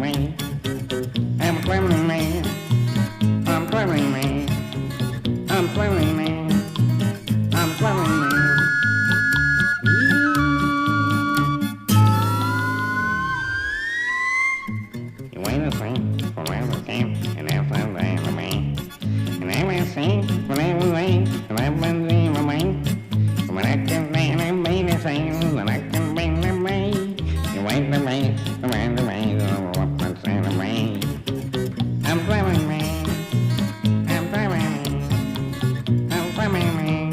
I'm traveling man. I'm traveling man. I'm traveling man. I'm traveling man. You wait a second forever camp and outside the man. And I will sing forever way and I've been seeing my man. But I can stand and be the same and I can bring the way. You wait the way, the man, the way, what my son of me. I'm traveling man. I'm traveling man. I'm traveling man.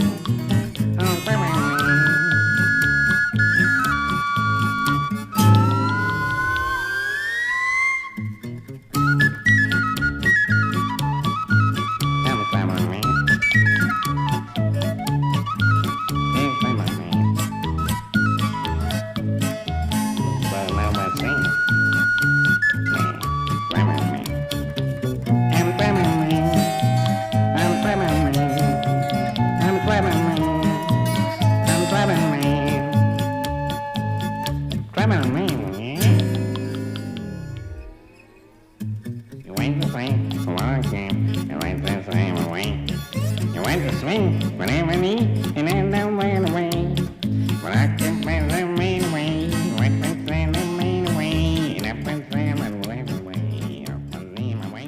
I'm traveling man. I'm traveling man. I'm traveling man. But now I sing. Man, traveling man. I'm traveling man. I'm traveling man. I'm traveling man. I'm traveling man. Traveling man. You went to swing for long camp. You went the same way. You went to swing whenever need and then don't went away. But I can find the main way. You went to send the main way. And up and send the left way. Up and see my way.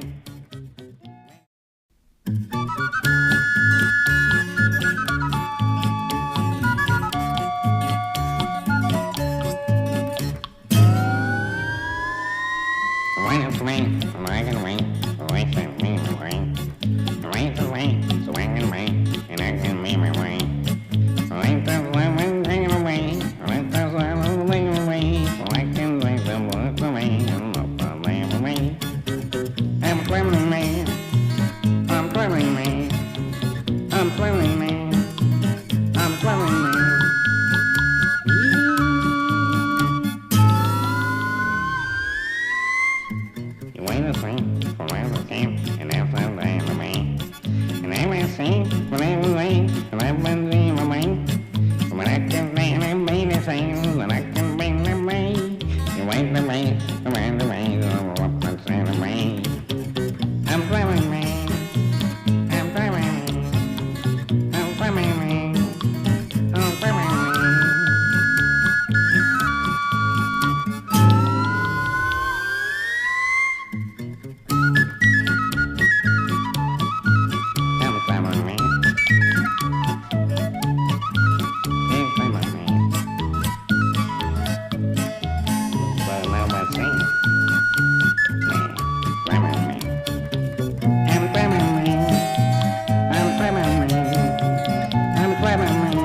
Wait a swing, so I can wait. Wait for me to wait. Wait to wait, so I can wait, and I can make my way. Wait the lemon taken away. Let the swallow leave away. So I can wait the words away and look the lamb away. I'm traveling man. I'm traveling man. I'm traveling man. I'm traveling man. You wait a second forever camp and outside the man. And I will sing forever way and I've been seeing my man. But I can stand and be the same and I can bring the way. You wait the way, the man, the way, what my son of me. I'm traveling man. I'm traveling man. I'm traveling man. I'm traveling man. I'm traveling man. I'm traveling man. But now I sing. Man, traveling man. I'm traveling man. I'm traveling man. I'm traveling man.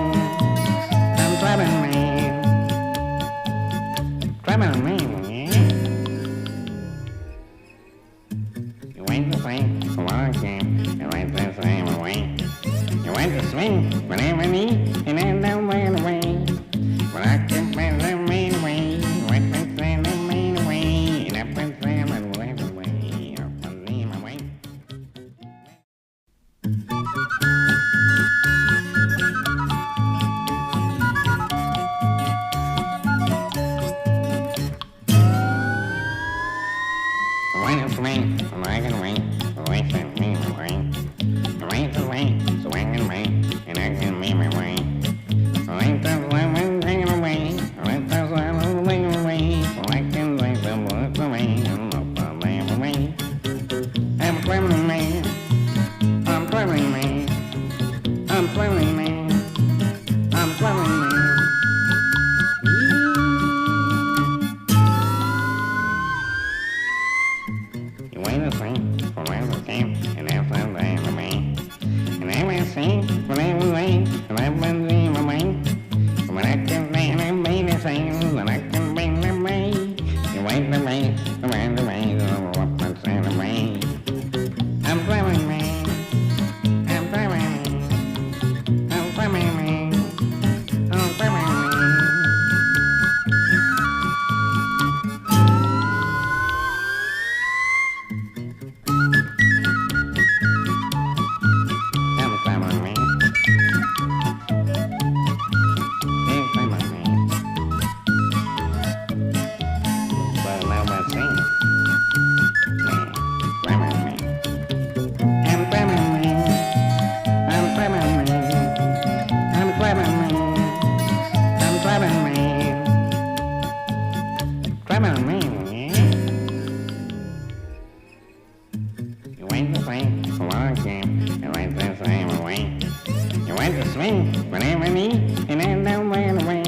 I'm traveling man. Traveling man. You went to swing for long camp. You went the same way. You went to swing whenever need and then don't went away. But I can find the main way. You went to send the main way. And up and send the left way. Up and see my way. Wait a swing, so I can wait. Wait for me to wait. Wait to wait, so I can wait, and I can make my way. Wait the lemon taken away. Let the swallow leave away. So I can wait the words away and look the lamb away. I'm traveling man. I'm traveling man. I'm traveling man. I'm traveling man. You wait a second forever camp and outside the man. And I will sing forever way and I've been seeing my man. But I can stand and be the same and I can bring the way. You wait the way, the man, the way, what my son of me. I'm traveling man. I'm traveling man. I'm traveling man. I'm traveling man. thing whenever I need, and I don't run away.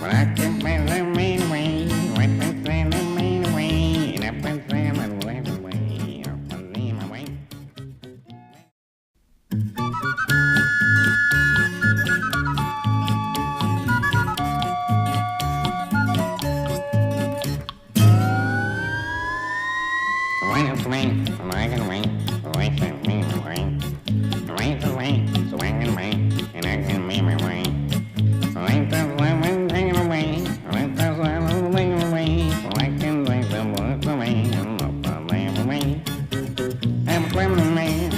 But I can find the main way. I can find the main way. And I can find the way. I can leave my way. Wait up for me, so I can wait. Wait for me, wait. Wait for me, so I can wait. And I can make my way. Wait the lemon, take it away. Wait the lemon, take it away. So I can take the work away. And look the lamp away. I'm a traveling man.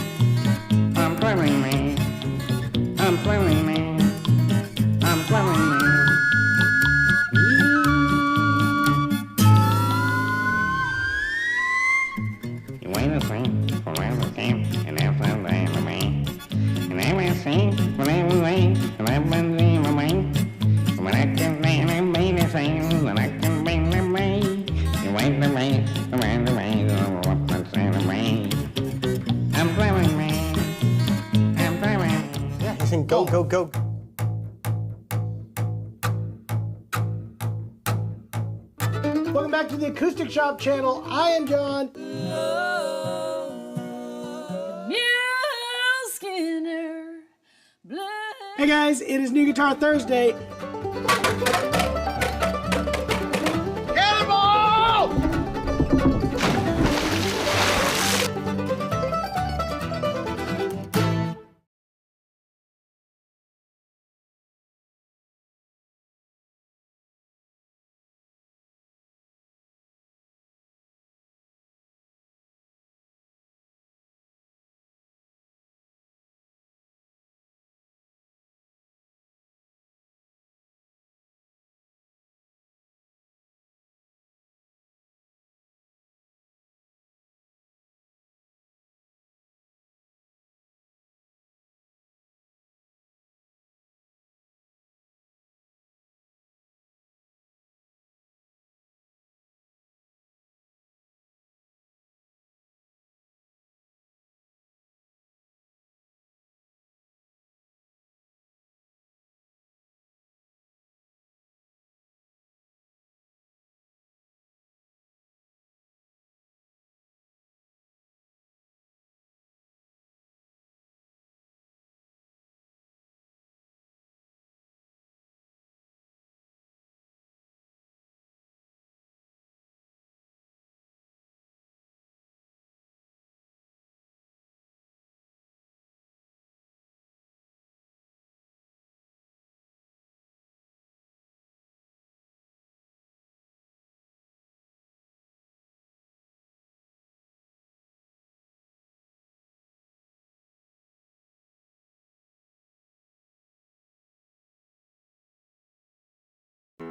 I'm traveling man. I'm traveling man. I'm traveling man. You wait a second for my camp, and after that, the man. And I will sing whatever way, and I've been seeing my way. But I can make them be the same, and I can bring them away. You wait the way, the man, the way, the what the same way. I'm traveling man. I'm traveling. Yeah, you sing go, go, go. Welcome back to the Acoustic Shop channel. I am John. Hey guys, it is New Guitar Thursday. Cannonball!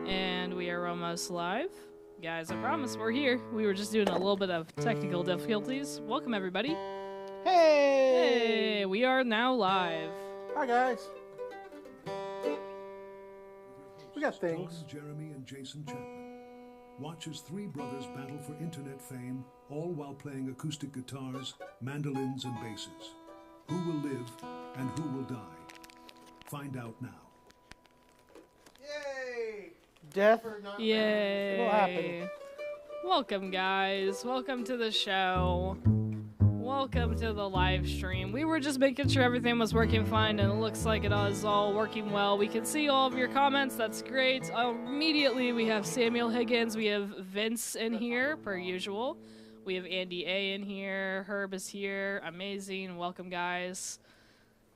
And we are almost live. Guys, I promise we're here. We were just doing a little bit of technical difficulties. Welcome, everybody. Hey! Hey, we are now live. Hi guys. We got things. Tom, Jeremy, and Jason Chapman. Watch as three brothers battle for internet fame, all while playing acoustic guitars, mandolins, and basses. Who will live and who will die? Find out now. Yay! Death. Yay. What happened? Welcome, guys. Welcome to the show. Welcome to the live stream. We were just making sure everything was working fine, and it looks like it is all working well. We can see all of your comments. That's great. Immediately, we have Samuel Higgins. We have Vince in here, per usual. We have Andy A in here. Herb is here. Amazing. Welcome, guys.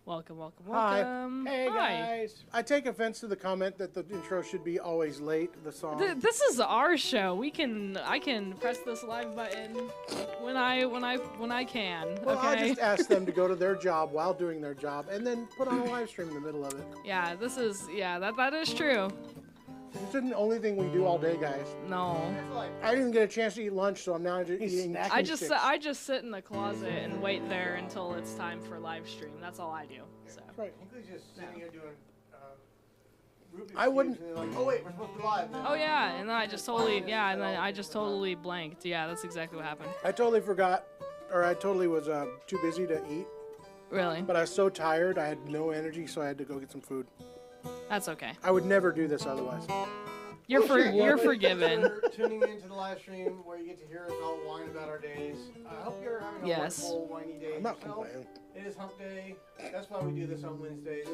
Welcome, welcome, welcome. Hi. Hey Hi. guys. I take offense to the comment that the intro should be always late, the song. This is our show. I can press this live button when I can. Well, Okay. I just asked them to go to their job while doing their job and then put on a live stream in the middle of it. Yeah, that is true. This isn't the only thing we do all day, guys. No. I didn't even get a chance to eat lunch, so I'm now just eating I just sit in the closet and wait there until it's time for live stream. That's all I do. So. Right. Just sitting here doing Rubik's I wouldn't- cubes, and they're like, oh wait, we're supposed to be live now. Oh yeah, and then I just totally blanked. Yeah, that's exactly what happened. I totally forgot, or I totally was too busy to eat Really? But I was so tired, I had no energy, so I had to go get some food. That's okay. I would never do this otherwise. You're forgiven. You're tuning into the live stream where you get to hear us all whine about our days. I hope you're having a Yes. wonderful, whiny day. I'm not yourself. complaining. It is hump day. That's why we do this on Wednesdays.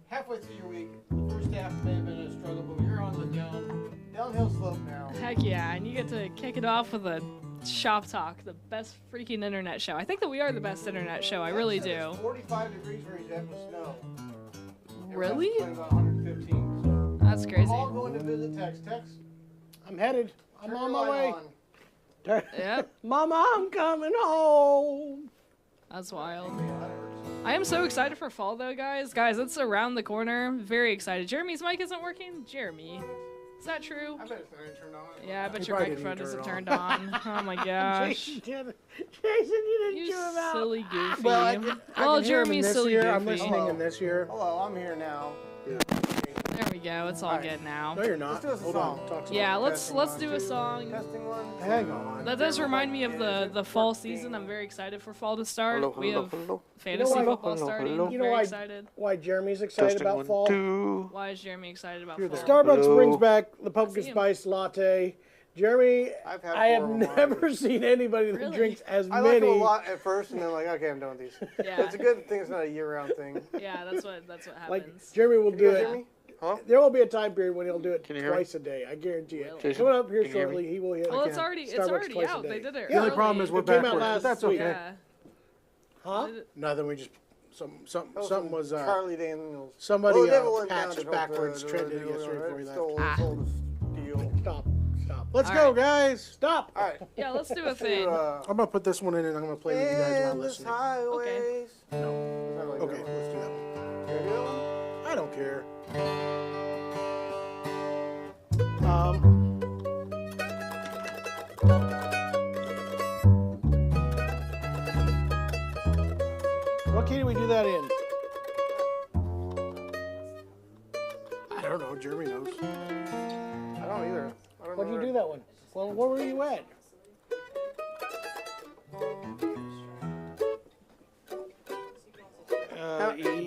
Halfway through your week, the first half may have been a struggle, but you're on the downhill slope now. Heck yeah, and you get to kick it off with a Shop Talk, the best freaking internet show. I think that we are the best internet show. I really do. It's 45 degrees where he's at with snow. Really? Everyone's about 115. So That's crazy. we're all going to visit Tex. Tex, I'm headed. I'm turn on your my light way. on. Yep, Mama, I'm coming home. that's wild. I am so excited for fall though, guys. Guys, it's around the corner. Very excited. Jeremy's mic isn't working? Jeremy. Is that true? I bet it's not even turned on. Yeah, I bet He your probably didn't microphone turn isn't it turned on. Oh my gosh. Jason, you didn't You cheer him out. silly goofy. Well, I Well, can hear him in Jeremy's this silly year. goofy. I'm listening in this year. Hello, I'm here now. There we go. It's all Alright. good now. No, you're not. Let's do us a Hold song. on. Talk some Yeah, more. let's Testing let's one, do a two. song. Testing one. Hang on. That does remind me of the fall season. I'm very excited for fall to start. We have fantasy why- football starting. You know very why- excited. Why Jeremy's excited about fall? Why is Jeremy excited about The fall? Starbucks brings back the pumpkin see him. spice latte. Jeremy, I've had I have 4 of mine. never seen anybody that Really? drinks as I like many. it a lot at first, and then like, okay, I'm done with these. Yeah. It's a good thing it's not a year-round thing. Yeah, that's what Like happens. Jeremy will Can do you guys it. hear me? Huh? There will be a time period when he'll do it Can you hear me? twice a day. I guarantee it. Really? Coming up here Can you hear me? shortly, he will hit. Well, it's already Starbucks twice a out. day. They did it. The only early. problem is we're It came out backwards, last but that's week. okay. Yeah. Huh? Did it- Nothing. We just something was Charlie Daniels. somebody Well, the devil went down patched to backwards. help Trent the- did yesterday before he left. stole the steel. Stop. Let's All go, right. guys. Stop. All right. Yeah, let's do a To, thing. I'm gonna put this one in and I'm gonna play with you guys while endless listening. highways. No. Okay. Okay, let's do that one. Can I do that one? I don't care. What key do we do that in? I don't know. Jeremy knows. I don't either. I don't What know do you where- do that one? Well, where were you at?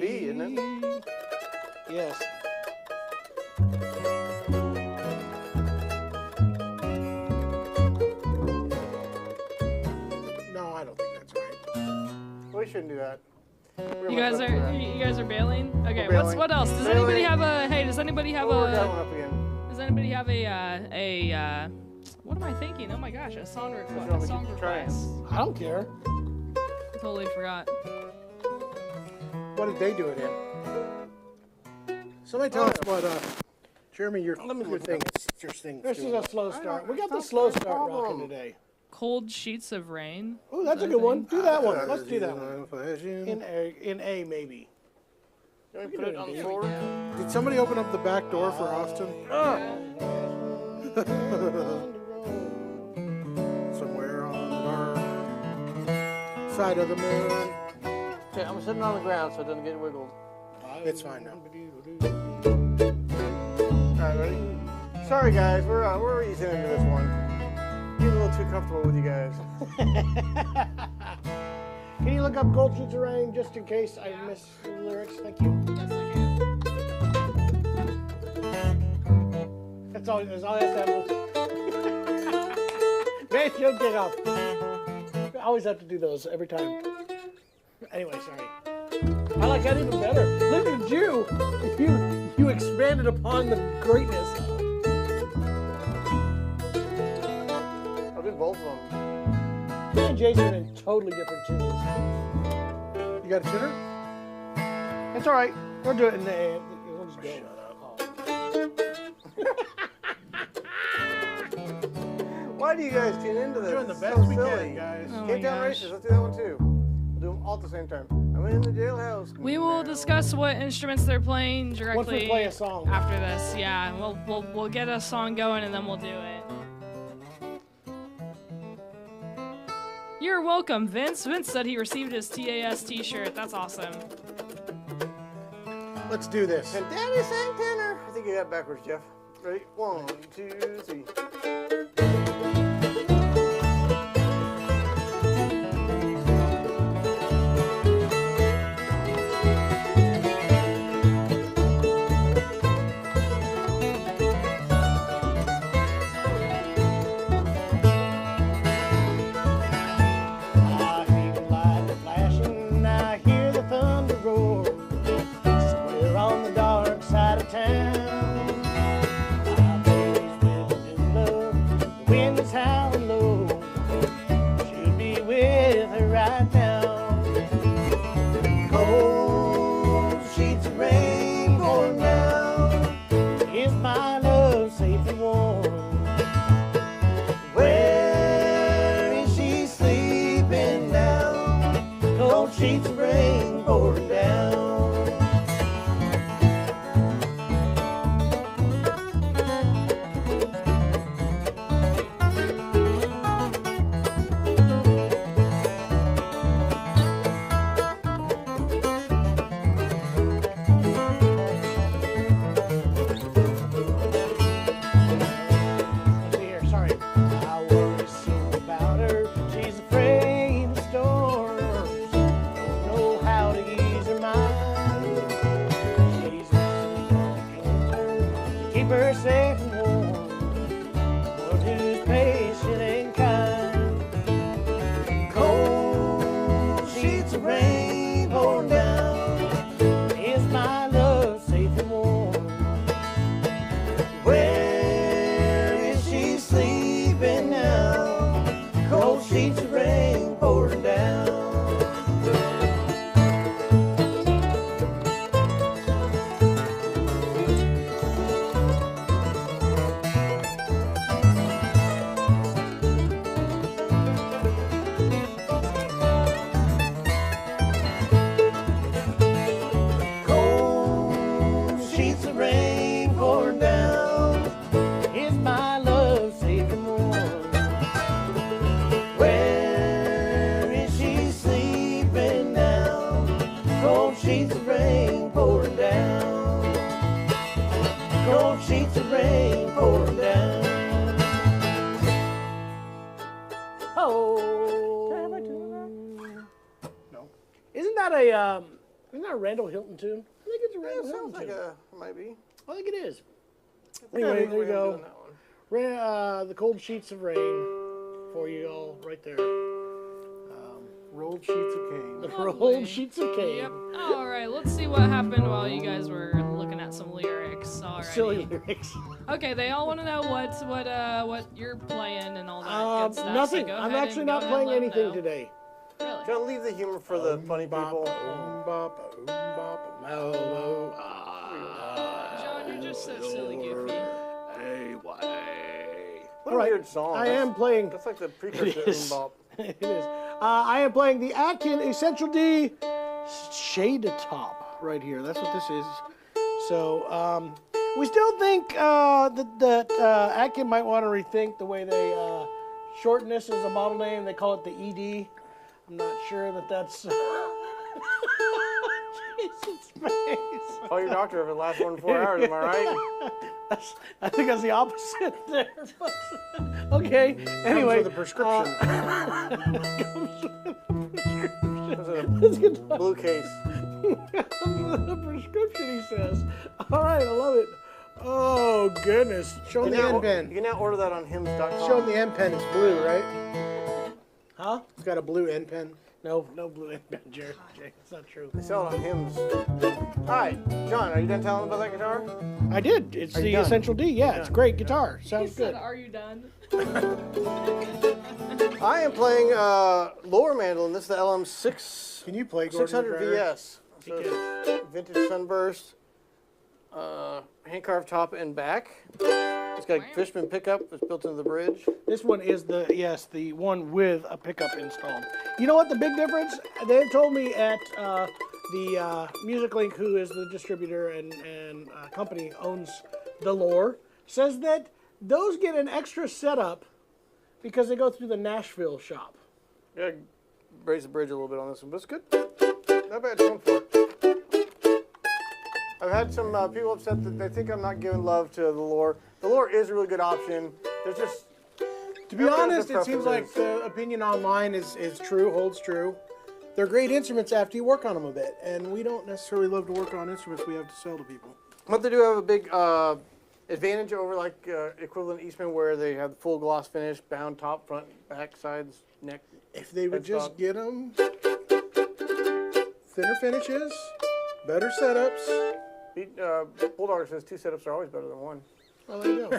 B, isn't it? Yes. No, I don't think that's right. We shouldn't do that. You guys are bailing. Okay. We're What's bailing. what else? Does Bailing. anybody have a? Hey, does anybody have We'll work that a? one up again. Does anybody have a? What am I thinking? Oh my gosh, a song want me request. to Song try it? request. I don't care. Totally forgot. What did they do it in? Somebody tell us what, Jeremy, your thing. It's your thing. This is a slow start. We got the slow start rocking today. Cold sheets of rain. Oh, that's a good one. Do that one. Let's do that one. In A, maybe. You want me to put it on the floor? Did somebody open up the back door for Austin? Somewhere on the dark side of the moon. Okay, I'm sitting on the ground so it doesn't get wiggled. It's fine now. Alright, ready? Sorry guys, we're easing into this one. Getting a little too comfortable with you guys. Can you look up Gold Sheets of Rain just in case I miss the lyrics? Thank you. Yes, I can. That's all I have to have. Man, you'll get up. I always have to do those every time. Anyway, sorry. I like that even better. Look at you. You expanded upon the greatness. I'll do both of them. Me and Jason are in totally different tunes. You got a tuner? It's all right. We'll do it in the A. We'll just go. Why do you guys tune into this? We're doing the It's best so we silly. can, guys. Oh my Cape Town gosh. Races, let's do that one too. We'll do them all at the same time. I'm in the jailhouse. We will discuss what instruments they're playing Once directly we play a song. after this. Yeah, we'll get a song going and then we'll do it. You're welcome, Vince. Vince said he received his TAS t-shirt. That's awesome. Let's do this. And Daddy sang tenor. I think you got it backwards, Jeff. Ready? 1, 2, 3. sheets of rain pouring down. Cold sheets of rain pouring down. Is my love safe and warm? Where is she sleeping now? Cold sheets of rain pouring down. Cold sheets of rain pouring down. Oh. No. Isn't that a Randall Hilton tune? I think it's a Randall Hilton Sounds like tune. might be. I think it is. Anyway, there you go. Doing that one. The cold sheets of rain for you all right there. Rolled sheets of cane. The Lovely. rolled sheets of cane. Yep. All right, let's see what happened while you guys were looking at some lyrics. All right. Silly lyrics. Okay, they all want to know what you're playing and all that good stuff. so Nothing. go I'm ahead actually and not go ahead and playing let 'em anything know. today. Really? Don't leave the humor for the funny people. John, you're just so silly goofy. What All a right, weird song. I am playing. That's like the precursor to is. Mbop. It is. I am playing the Atkin Essential D Shade Top right here. That's what this is. So we still think that Atkin might want to rethink the way they shorten this as a model name. They call it the ED. I'm not sure that that's. Jesus, face. Call your doctor if it lasts more than 4 hours, am I right? I think that's the opposite there. Okay. Anyway. Comes with a prescription. Comes with a Let's get to blue case. the prescription, he says. All right, I love it. Oh, goodness. Show him the end You pen. can now order that on hims.com. Show him the end pen. It's blue, right? Huh? It's got a blue end pen. No blue end pen, Jared. It's not true. They sell it on Hims. All right, John, are you done telling about that guitar? I did. It's Are you the done? Essential D. Yeah, it's a great guitar. He Sounds said, good. "Are you done?" I am playing lower mandolin. This is the LM6 Can you play Gordon 600 McGregor? VS. So it's vintage sunburst, hand carved top and back. It's got a Fishman pickup that's built into the bridge. This one is the one with a pickup installed. You know what the big difference? They told me at the Music Link, who is the distributor and company owns the Lore, says that those get an extra setup because they go through the Nashville shop. Yeah, raise the bridge a little bit on this one, but it's good. Not bad. It's going for it. I've had some people upset that they think I'm not giving love to the Lore. The Lore is a really good option. There's just To be everyone has honest, their it seems like preferences. the opinion online is true, holds true. They're great instruments after you work on them a bit, and we don't necessarily love to work on instruments we have to sell to people. But they do have a big advantage over like equivalent Eastman, where they have the full gloss finish, bound top, front, back, sides, neck. If they would just Headstock. get them thinner finishes, better setups. Bulldog says 2 setups are always better than 1. Well, there you go.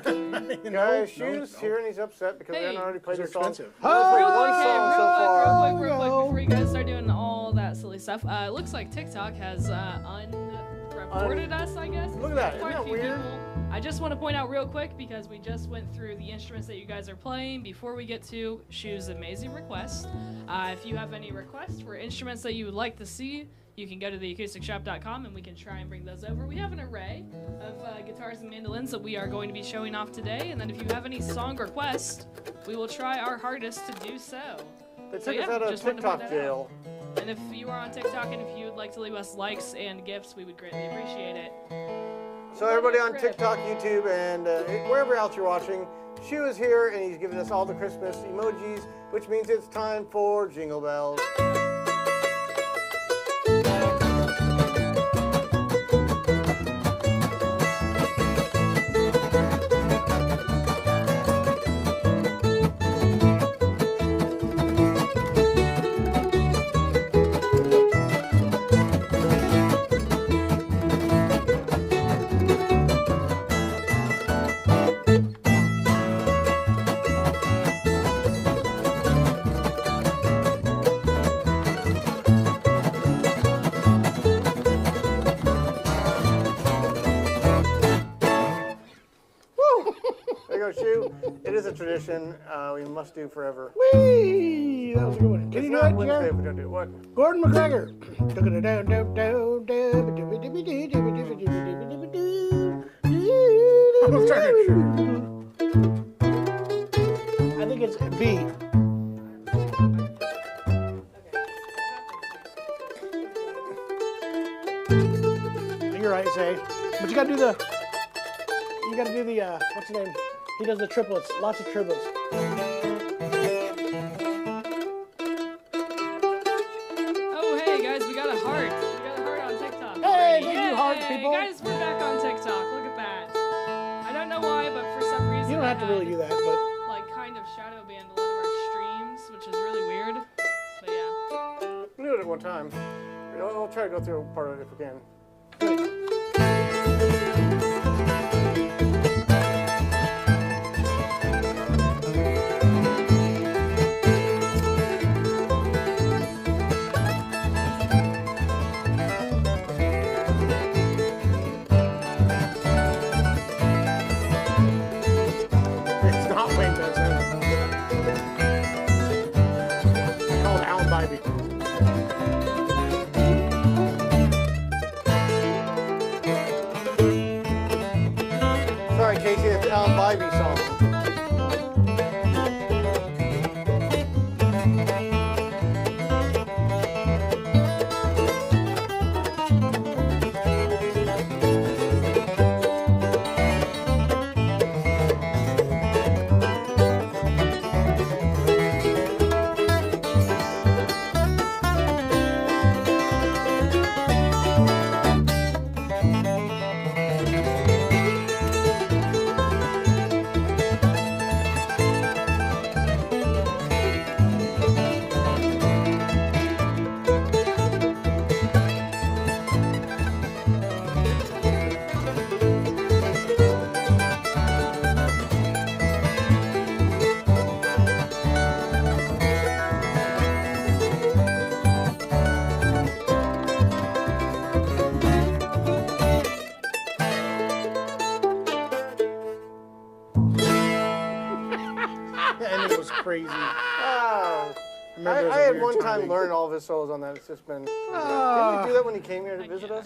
You know, Guys, shoes here, and he's upset because they Hey. haven't already played They're the song. expensive. We've only played Oh, one song so far. real quick, go. before you guys start doing all that silly stuff, it looks like TikTok has unreported us, I guess. Look at that. Quite a Isn't that few weird? people. I just want to point out real quick, because we just went through the instruments that you guys are playing. Before we get to Shu's amazing request, if you have any requests for instruments that you would like to see, you can go to theacousticshop.com and we can try and bring those over. We have an array of guitars and mandolins that we are going to be showing off today. And then if you have any song requests, we will try our hardest to do so. They So took us yeah, out of just wanted to point TikTok that out. jail. And if you are on TikTok and if you would like to leave us likes and gifts, we would greatly appreciate it. So everybody on TikTok, YouTube, and wherever else you're watching, Shu is here, and he's giving us all the Christmas emojis, which means it's time for Jingle Bells. tradition we must do forever. Whee! That was a good one. Can It's you do not it, Wednesday Jer? if we don't do it. What? Gordon McGregor. I'm trying I think it's B. You're right, Zay. But you gotta do the. You gotta do the. What's his name? He does the triplets. Lots of triplets. Oh, hey guys, we got a heart. We got a heart on TikTok. Hey, already. thank you, heart Yay! people. Guys, we're back on TikTok. Look at that. I don't know why, but for some reason You don't have to really do that, but like kind of shadow banned a lot of our streams, which is really weird. But yeah. We'll do it at one time. I'll try to go through part of it if we can. it's not Wayne Benson. It's called Alan Bybee. Sorry, Casey, it's Alan Bybee song. The ending was crazy. Oh. Remember, it was I a had weird one time timing. learned all of his solos on that. It's just been. Didn't you do that when he came here to visit us?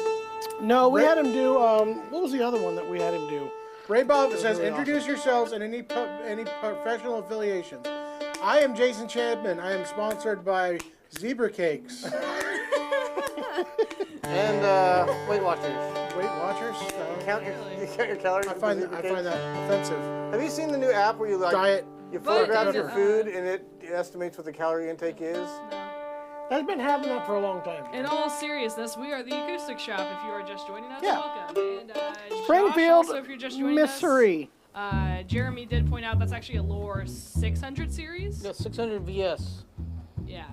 No, we had him do. What was the other one that we had him do? Ray Bob says, really "Introduce yourselves and any professional affiliations." I am Jason Chapman. I am sponsored by Zebra Cakes. And Weight Watchers. Weight Watchers. Count your calories. I with find the that Zebra offensive. Cakes? Have you seen the new app where you like Diet. you photograph But, your food and it estimates what the calorie intake is? That's been happening that for a long time. In all seriousness, we are the Acoustic Shop. If you are just joining us, Yeah. welcome. And Josh, Springfield, also, if you're just joining Missouri. us, Jeremy did point out that's actually a Lore 600 series. Yeah, 600 VS. Yeah.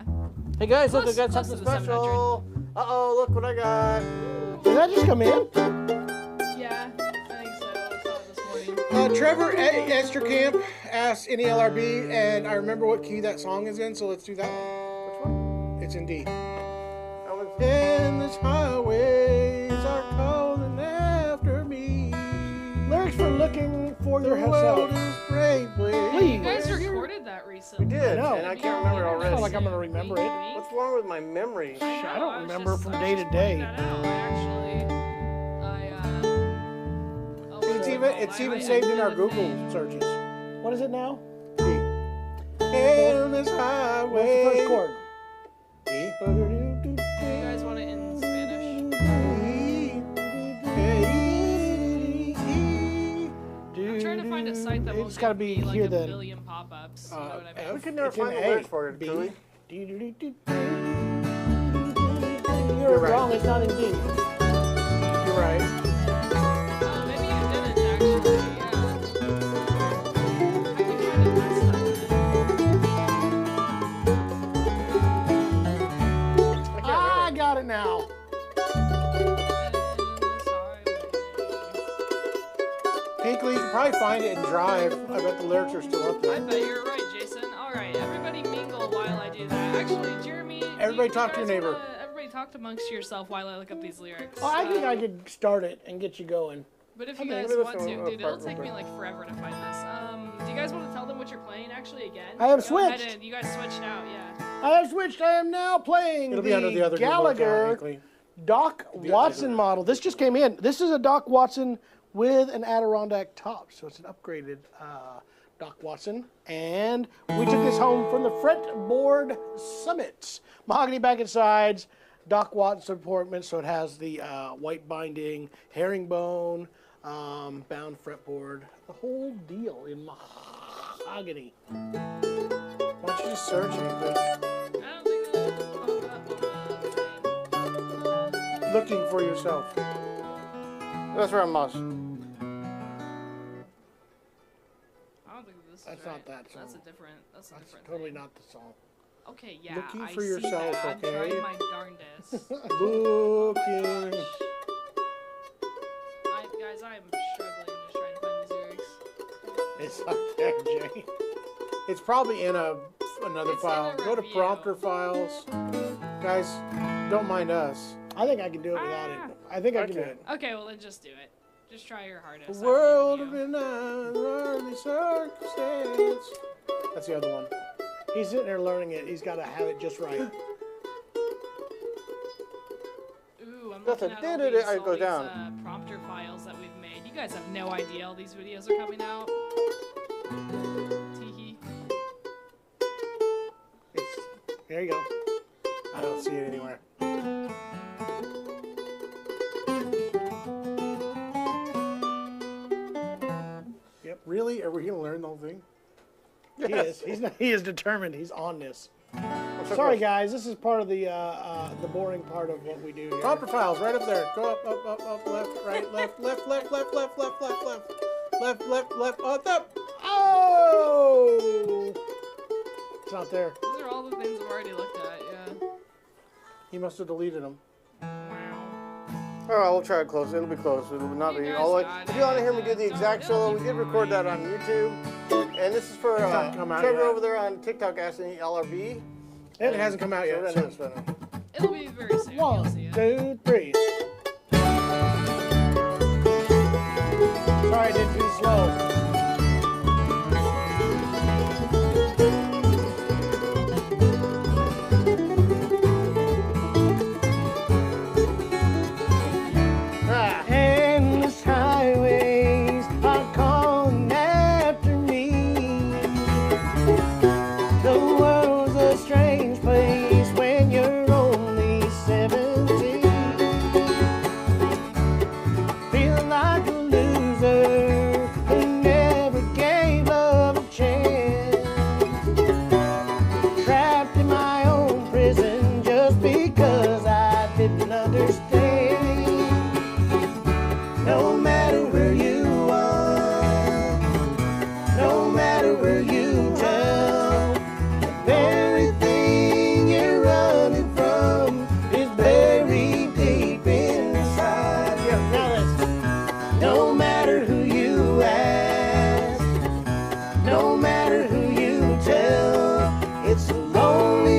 Hey guys, look, I Plus- got plus something the 700. Special. Uh-oh, look what I got. Did that just come in? Yeah, I think so. I saw it this morning. Trevor Esterkamp asked any LRB, and I remember what key that song is in, so let's do that one. Which one? It's in D. That was And these highways are calling after me. Lyrics for Looking for The Yourself. world is great, Please. You guys recorded that recently. We did, I know. and I can't remember it I already. feel like I'm gonna remember it. What's wrong with my memory? I don't was remember just- from I was day to just day. pointing that out. It's even saved in our Google searches. What is it now? D. And this highway. What's the first chord? D. You guys want it in Spanish? I'm trying to find a site that won't It's gotta give be me like here a then. billion pop-ups. You know what I mean? We could never It's in find the A. lyrics for it, B. could we? You're right. wrong, it's not in D. You're right. Oh, maybe you didn't actually. Yeah. I can find it last time. I got it now. Hinkley, you can probably find it in Drive. I bet the lyrics are still up I there. bet you're right, Jason. All right, everybody mingle while I do that. Actually, Jeremy, Everybody you talk to guys your neighbor. Everybody talk amongst yourself while I look up these lyrics. Oh, I think I could start it and get you going. But if you Okay, guys let me want listen to, to dude, a part it'll take real me quick. like forever to find this. Do you guys want to tell them what you're playing actually again? I have Go ahead switched. and- you guys switched out, yeah. I have switched. I am now playing It'll be under the other Gallagher Hinkley. Doc Watson model. This just came in. This is a Doc Watson with an Adirondack top, so it's an upgraded Doc Watson. And we took this home from the Fretboard Summit. Mahogany back and sides, Doc Watson appointment, so it has the white binding, herringbone, bound fretboard, the whole deal in mahogany. Why don't you just search anything? I don't think that'll pop up on the thing. Looking for yourself. That's where I must. I don't think this is That's right. not that That's a song. different. That's a That's different. totally thing. not the song. Okay, yeah. Looking I for see yourself, that. I'm okay? trying my darndest. Looking. Guys, I'm struggling just trying to find these lyrics. It's not there, Jay. It's probably in another It's in file. a Go to review. prompter files. Guys, don't mind us. I think I can do it without it. I think I can do Okay. it. Okay, well then just do it. Just try your hardest. The I'm world of leaving you. unworldly circumstance. That's the other one. He's sitting there learning it. He's got to have it just right. Ooh, I'm That's looking a at all did-it, these, I all go these down. prompter files that we've made. You guys have no idea all these videos are coming out. Teehee. There you go. I don't see it anywhere. Yep. Really? Are we going to learn the whole thing? He is. He is determined. He's on this. What's up, Sorry, Russ? guys. This is part of the boring part of what we do here. Prompter files, right up there. Go up, left, right, left, left, left, left, left, left, left, left, left, left, left, up. Oh! It's not there. These are all the things I've already looked at, yeah. He must have deleted them. Wow. All right, we'll try it close. It'll be close. It'll not You be guys all like. got If you want to it. hear me do the exact solo, we did record that on YouTube. And this is for not come out Trevor yet. over there on TikTok asking LRB. It hasn't come out So yet. we're gonna do this right now. It'll be very soon. You'll see 1, it. 2, 3. Sorry, I did too slow. Ah, Endless highways are calling after me. The world's a strange place when you're only 17. Feel like a loser who never gave love a chance. Trapped in my own prison just because I didn't understand. No matter where you are, no matter where you tell, the very thing you're running from is buried deep inside. Yeah, now listen. No matter who you ask, no matter who you tell, it's a lonely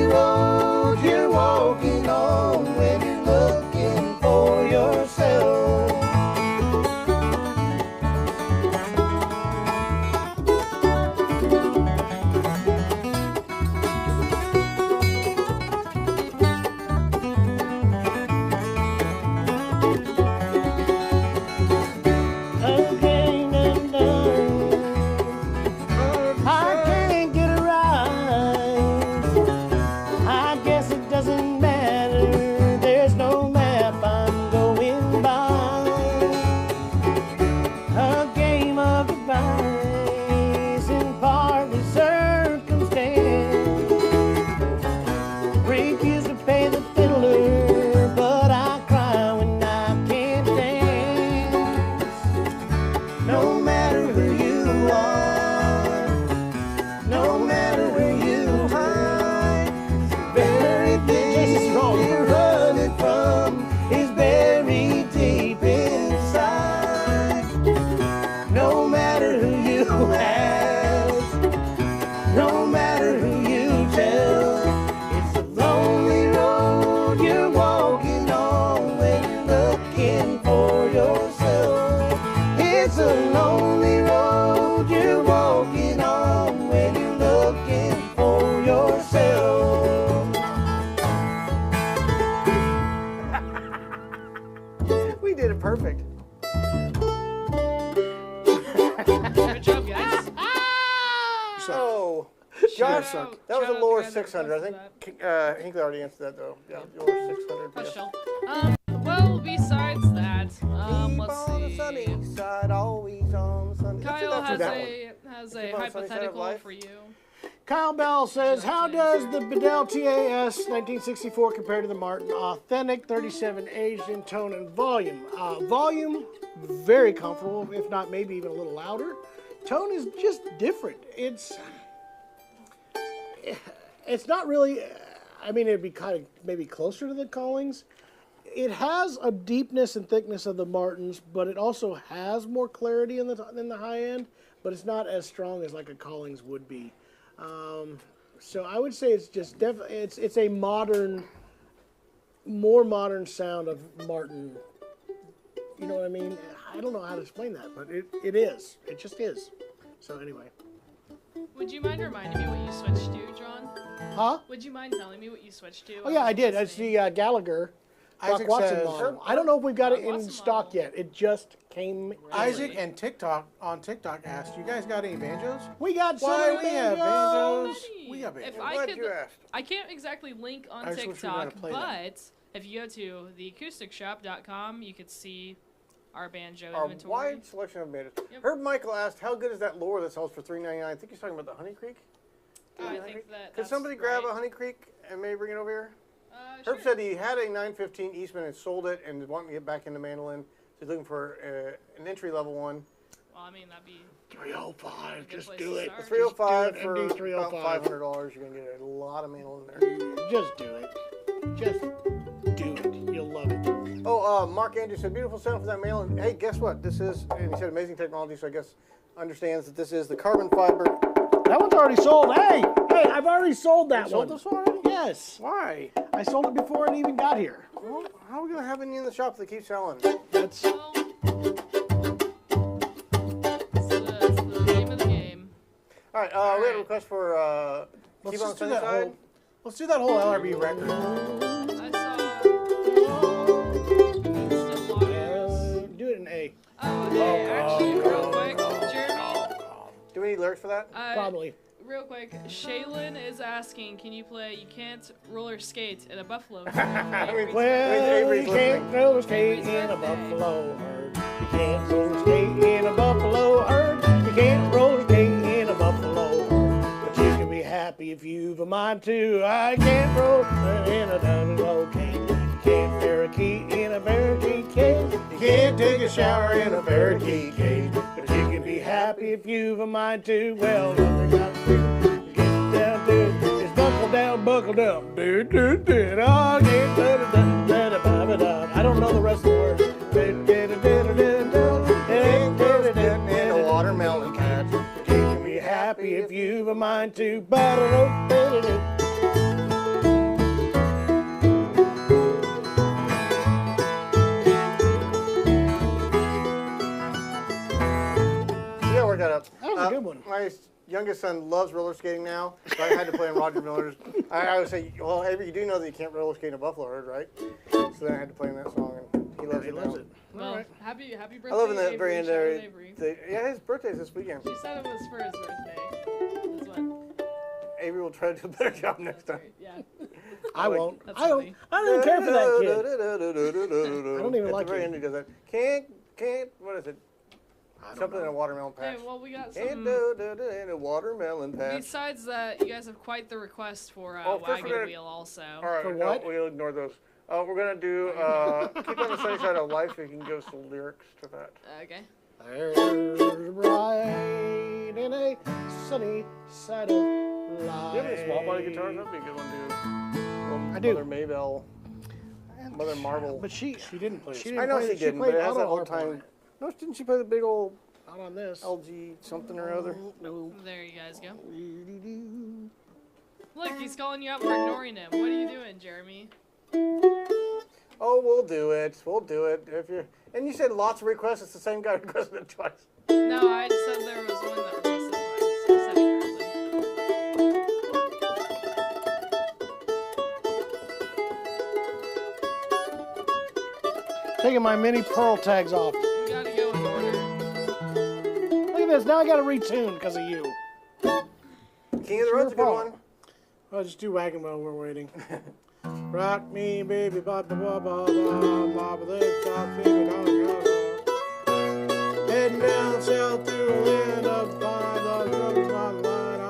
suck. That was shout a out lower the guy that 600. I requested think Hinkley already answered that though. Yeah, lower 600. that. Yes. Chill. Well, besides that, Keep let's on the see. sunny side, always on the sunny. Kyle has that a Keep on the sunny side of hypothetical life. for you. Kyle Bell says, how does the Bedell TAS 1964 compare to the Martin Authentic 37 aged in tone and volume? Volume, very comfortable, if not maybe even a little louder. Tone is just different. It's not really, I mean, it'd be kind of maybe closer to the Collings. It has a deepness and thickness of the Martins, but it also has more clarity in the high end, but it's not as strong as like a Collings would be. So I would say it's just it's a modern, more modern sound of Martin. You know what I mean? I don't know how to explain that, but it is. It just is. So anyway. Would you mind reminding me what you switched to, John? Huh? Would you mind telling me what you switched to? Oh yeah, I did. It's the Gallagher Isaac Watson says- model. I don't know if we've got it in Watson stock model. yet. It just came. in. Isaac and TikTok asked, "You guys got any banjos?" We got so Why many we have banjos. banjos? We got banjos. If I'm I glad could, you asked. I can't exactly link on I just wish we were TikTok, gonna play them. but if you go to theacousticshop.com, you could see our banjo Our inventory. wide selection of banjos. Yep. Herb Michael asked, "How good is that lure that sells for $3.99?" I think he's talking about the Honey Creek. I think that. Could that's somebody grab right. a Honey Creek and maybe bring it over here? Sure. Herb said he had a 915 Eastman and sold it and wanting to get back into mandolin. So he's looking for an entry level one. Well, I mean, that'd be. 305. Good Just place do to it. start. 305 MD for about 305. $500. You're gonna get a lot of mandolin there. Just do it. Just do it. You'll love it. Oh, Mark Andrews said beautiful sound for that mandolin. Hey, guess what? This is, and he said amazing technology. So I guess understands that this is the carbon fiber. That one's already sold. Hey, I've already sold that You sold one. this one already? Yes. Why? I sold it before it even got here. Well, how are we gonna have any in the shop that keep selling? That's Well, that's the name of the game. All right, we had a right. request for Let's keep on just do sunny that side. whole. Let's do that whole LRB record. I saw. do it in A. Oh, hey, actually, real quick, Jeremy. Do we need lyrics for that? Probably. Real quick, Shaylin is asking, can you play You Can't Roller Skate in a Buffalo? Well, Avery's you can't listening. roller skate in a buffalo herd. You can't roller skate in a buffalo herd. You can't roller skate in a buffalo herd. But you can be happy if you've a mind to. I can't roll in a buffalo cage. You can't parakeet in a parakeet cage. You can't take a shower in a parakeet cage. But you can be happy if you've a mind to. Well, nothing got to do. Get down to it. It's buckle down, buckle down. Do, do, do. Oh, get da, da, da, da, da, ba, ba, da. I don't know the rest of the words. Do, do, do, do, do, do, do, do, do, And a watermelon patch. you can be happy if you've a mind to. Ba-da-do-do-do-do. Yeah, work that up. That was a good one. My youngest son loves roller skating now, so I had to play in Roger Miller's. I would say, well, Avery, you do know that you can't roller skate in a buffalo herd, right? So then I had to play in that song, and he loves He it loves now. it. Well, Alright. happy birthday, I love in the Avery. very end Shout out there. Avery. Yeah, his birthday's this weekend. She said it was for his birthday. That's what. Avery will try to do a better job next time. Yeah. I won't. That's I don't. funny. I don't even care for that kid. I don't even At like the very it. end, he does that. Can't. What is it? Something in a watermelon Hey, patch. well, we got And some. in a watermelon patch. Besides that, you guys have quite the request for Oh, first we're Wagon gonna- Wheel also. All right, For no, what? we'll ignore those. We're gonna do keep on the sunny side of life. If you can give us the lyrics to that. Okay. There's bright in a sunny side of life. Do you have any small body guitars? That'd be a good one to do. I do. Mother Maybell, Mother Marble. But she didn't play. She didn't I know play, she didn't, but played it has that auto old harp on time. it. No, didn't she play the big old Not on this. LG something or other? No. There you guys go. Look, he's calling you out for ignoring him. What are you doing, Jeremy? Oh, we'll do it. We'll do it. If you're and you said lots of requests. It's the same guy requested it twice. No, I just said there was one that requested twice. I said it correctly. Taking my mini pearl tags off. We gotta go in order. Look at this. Now I got to retune because of you. King of the Road's a good Paul. one. I'll just do wagon while we're waiting. Rock me, baby, ba ba ba ba ba ba ba. Let's talk, baby, da da da. Heading down south to the land of Bonda.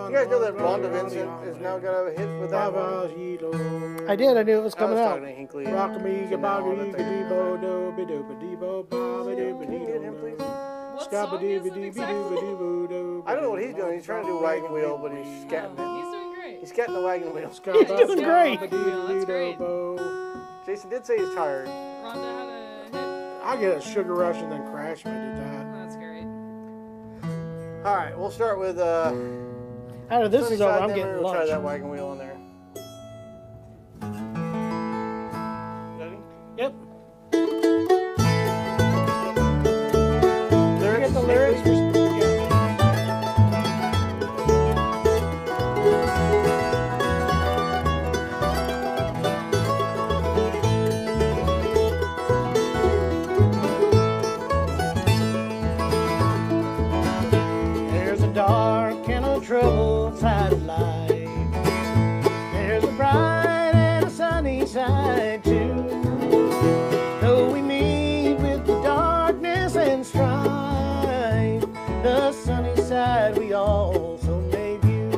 You guys know that Rhonda Vincent is now got a hit with that one? I did. I knew it was I was coming out. talking to Hinkley. Rock me, You know, all gabaggy, that thing. gadibo, do be do be debo, ba be do be Can you get him, do. please? What Scabba song dee is be it dee be exactly? do be do do. I don't know what he's doing. He's trying to do wagon wheel, but he's Oh, scatting it. he's doing great. He's scatting the wagon wheel. He's doing great. That's great. Jason did say he's tired. Rhonda had a hit. I get a sugar rush and then crash when I did that. That's great. All right, we'll start with After this is over, Sunnyside, I'm then getting we'll try lunch. that wagon wheel in there. Ready? Yep. Lyrics? Get the lyrics. Yeah. There's a dark and a troubled side of life. There's a bright and a sunny side too. Though we meet with the darkness and strife, the sunny side we also may view.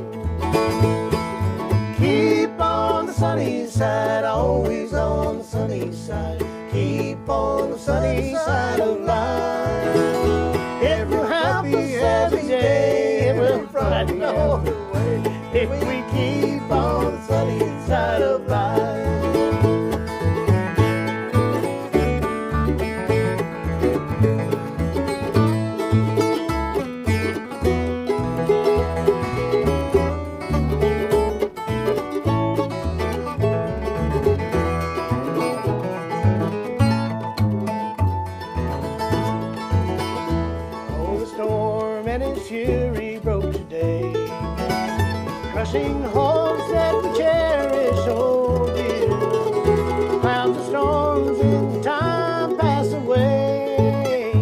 Keep on the sunny side, always on the sunny side. Keep on the sunny side of life. It will happen every day, it will brighten all the way. If we keep on the sunny side of life. Oh, the storm and its fury broke today, crushing hopes that we cherish so dear. Clouds and storms in time pass away.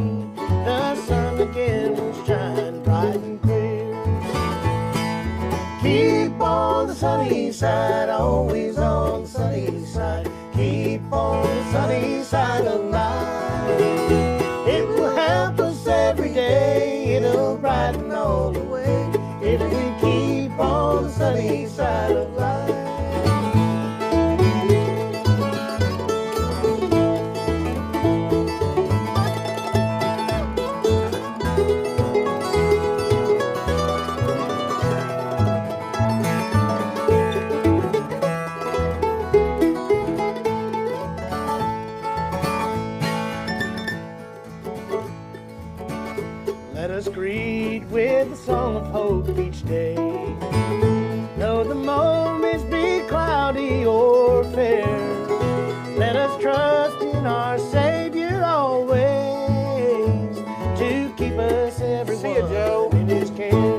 The sun again will shine bright and clear. Keep on the sunny side, always on the sunny side. Keep on the sunny side of life. It will help us every day, it'll brighten all the way. If we keep on the sunny side of life. Let us greet with a song of hope each day. Though the moments be cloudy or fair, let us trust in our Savior always to keep us everyone See ya, Joe. in His care.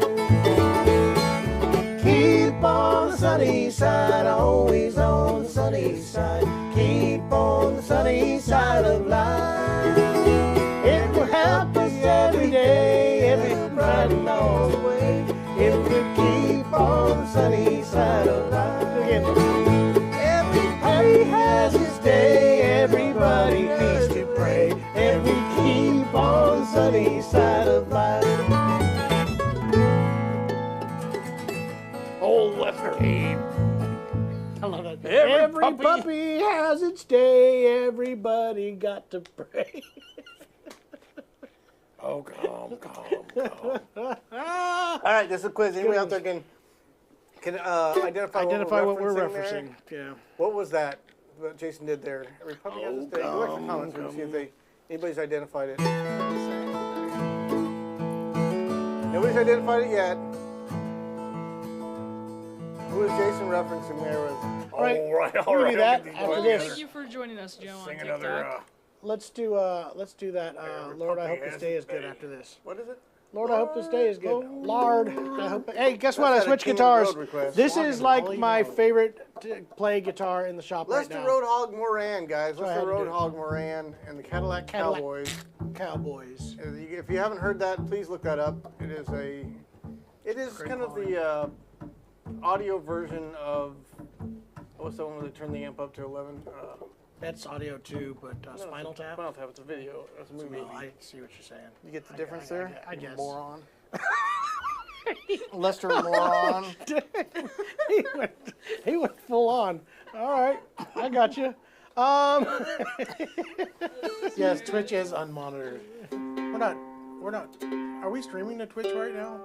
Keep on the sunny side, always on the sunny side. Keep on the sunny side of life. It will help us every day, every bright and all the way. If we keep on the sunny side of life. Again. Everybody has his day, everybody needs to pray. If we keep on the sunny side of life. Old Western. I love that. Every puppy has its day, everybody got to pray. Oh, calm. All right, this is a quiz. Anybody out there can identify what we're there? referencing. Yeah. What was that? What Jason did there? Every puppy has its day. Go back to the comments and see if anybody's identified it. Nobody's identified it yet. Who is Jason referencing there? All right, we'll do that after this. Thank you for joining us, Joe, on TikTok. Let's do that. Lord, I hope this day is good after this. What is it? Lord, I hope this day is good. Lord, I hope. Hey, guess what? I That's switched a King guitars. Road request. This is like my favorite to play guitar in the shop Let's right do now. Roadhog Moran, guys. That's what I Let's do had to do. Roadhog Moran and the Cadillac Cowboys. Cowboys. If you haven't heard that, please look that up. It is kind of the audio version of what's the one where they turn the amp up to 11? That's audio too, but Spinal Tap. Spinal Tap. It's a video. It's a movie. Oh, I see what you're saying. You get the difference there? I guess. Moron. Lester moron. he went full on. All right, I got you. Yes, Twitch is unmonitored. We're not. Are we streaming to Twitch right now?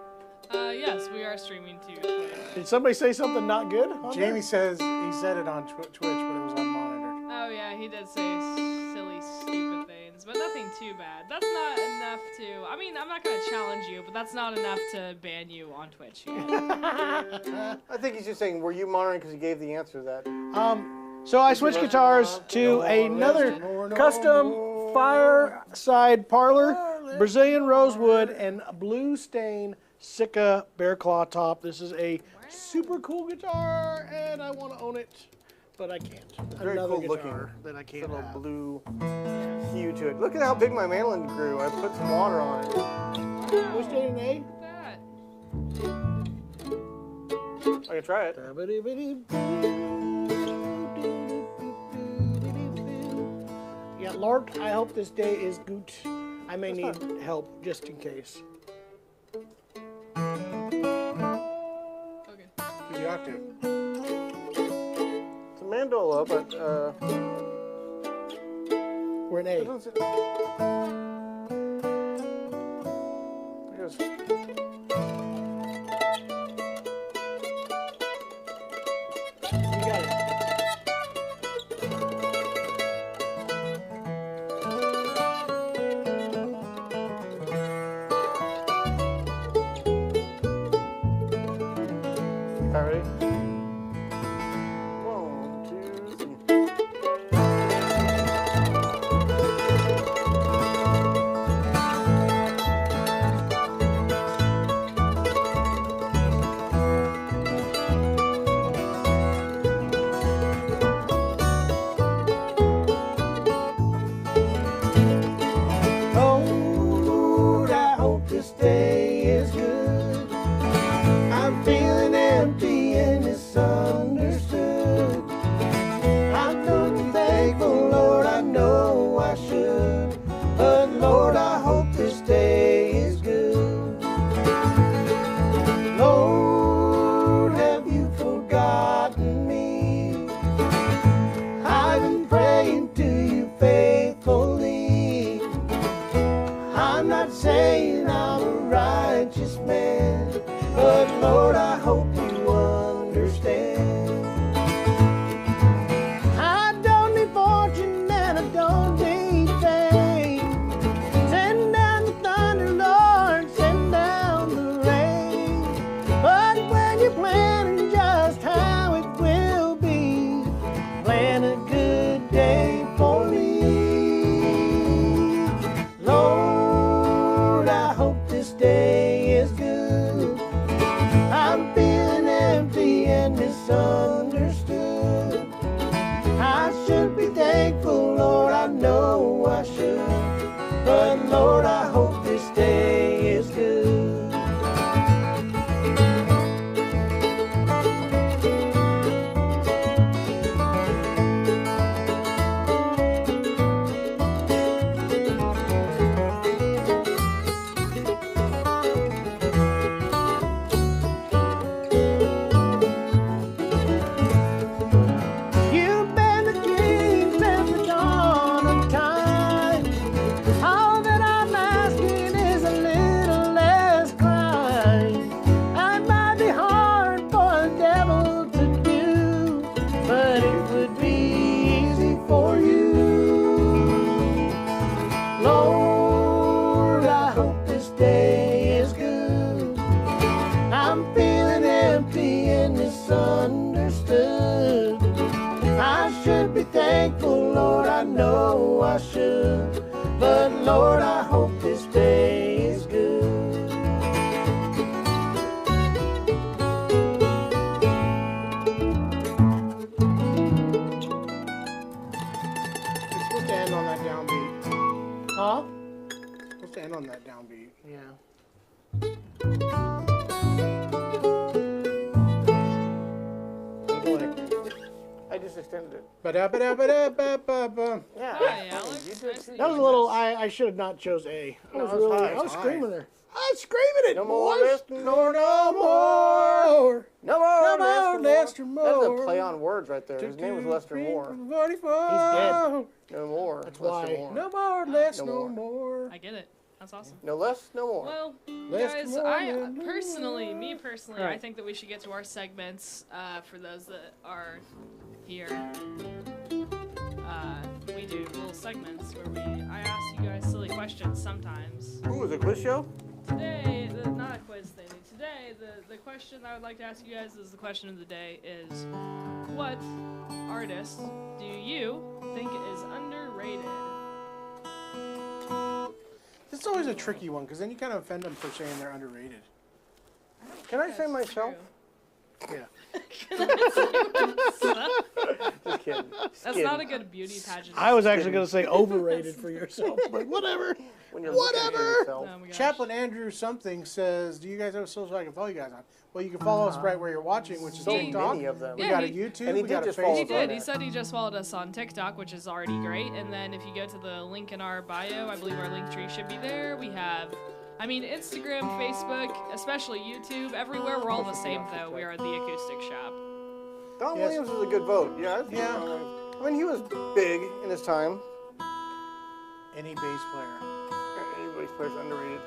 Yes, we are streaming to Twitch. Did somebody say something not good? Jamie says he said it on Twitch, but it was unmonitored. Oh yeah, he did say silly, stupid things, but nothing too bad. That's not enough to. I mean, I'm not gonna challenge you, but that's not enough to ban you on Twitch yet. I think he's just saying, were you monitoring because he gave the answer to that? So I switched guitars to another custom fireside parlor, Brazilian rosewood and blue stain Sika bear claw top. This is a super cool guitar, and I want to own it, but I can't. Very Another cool guitar looking. that I can't Little have. blue hue to it. Look at how big my mandolin grew. I put some water on it. Which day an A? That. I can try it. Yeah, Lord, I hope this day is good. I may need help just in case. Okay. You have to. It's a mandola, but We're an it A. doesn't. It goes. You got it. All right, ready? 1, 2, 3. Lord, I hope this day is good. I'm feeling empty and misunderstood. I'm so thankful, Lord, I know I should. But Lord, I hope this day is good. Lord, have you forgotten me? I've been praying to you faithfully. I'm not saying I'm a righteous man, but Lord, I hope you understand. I don't need fortune and I don't need fame. Send down the thunder, Lord, send down the rain. But when you're planning just how it will be, plan a good day for me. Lord, I hope this day is good. I'm feeling empty and misunderstood. I should be thankful, Lord, I know I should. But Lord, I hope this day is good. You've been a king since the dawn of time. All that I'm asking is a little less crime. That might be hard for a devil to do, but it would be easy for you. Lord, I hope this day is good. I'm feeling empty and misunderstood. I should be thankful, Lord, I know I should. But Lord, I hope this day is good. It's supposed to end on that downbeat. Huh? It's supposed to end on that downbeat. Yeah. I just extended it. Ba-da-ba-da-ba-da-ba-ba-ba. Yeah. Hi, Alex. You did Nice to too. That was a meet little. you. I should have not chose A. I No, was it's really. high. I was It's screaming high. there. I was screaming it. No more boys. Lester Moore, no more. No more Lester Moore. That's a play on words right there. His name was Lester Moore. He's dead. No more. That's Lester why. Moore. No more, less, No no more. more. I get it. That's awesome. No less, no more. Well, Less guys, more I than personally, I Right. think that we should get to our segments for those that are here. We do little segments where I ask you guys silly questions sometimes. Ooh, is it a quiz show? Today, not a quiz thing. Today, the question I would like to ask you guys is the question of the day is, what artist do you think is underrated? It's always a tricky one because then you kind of offend them for saying they're underrated. Can I say That's myself? true. Yeah. Just kidding. That's not a good beauty pageant. I was actually going to say overrated for yourself, but whatever. When you're looking at yourself. Oh my gosh. Chaplain Andrew something says, "Do you guys have a social I can follow you guys on?" Well, you can follow us right where you're watching, which is So TikTok. many of them. We Yeah, got a he- YouTube. and he we did got a just follow Facebook. He us did. on He it. said he just followed us on TikTok, which is already great. And then if you go to the link in our bio, I believe our link tree should be there. We have, Instagram, Facebook, especially YouTube, everywhere. We're all the same, though. We are the Acoustic Shop. Don Yes. Williams is a good vote. Yeah. Yeah. I mean, he was big in his time. Any bass player. Anybody's player's underrated.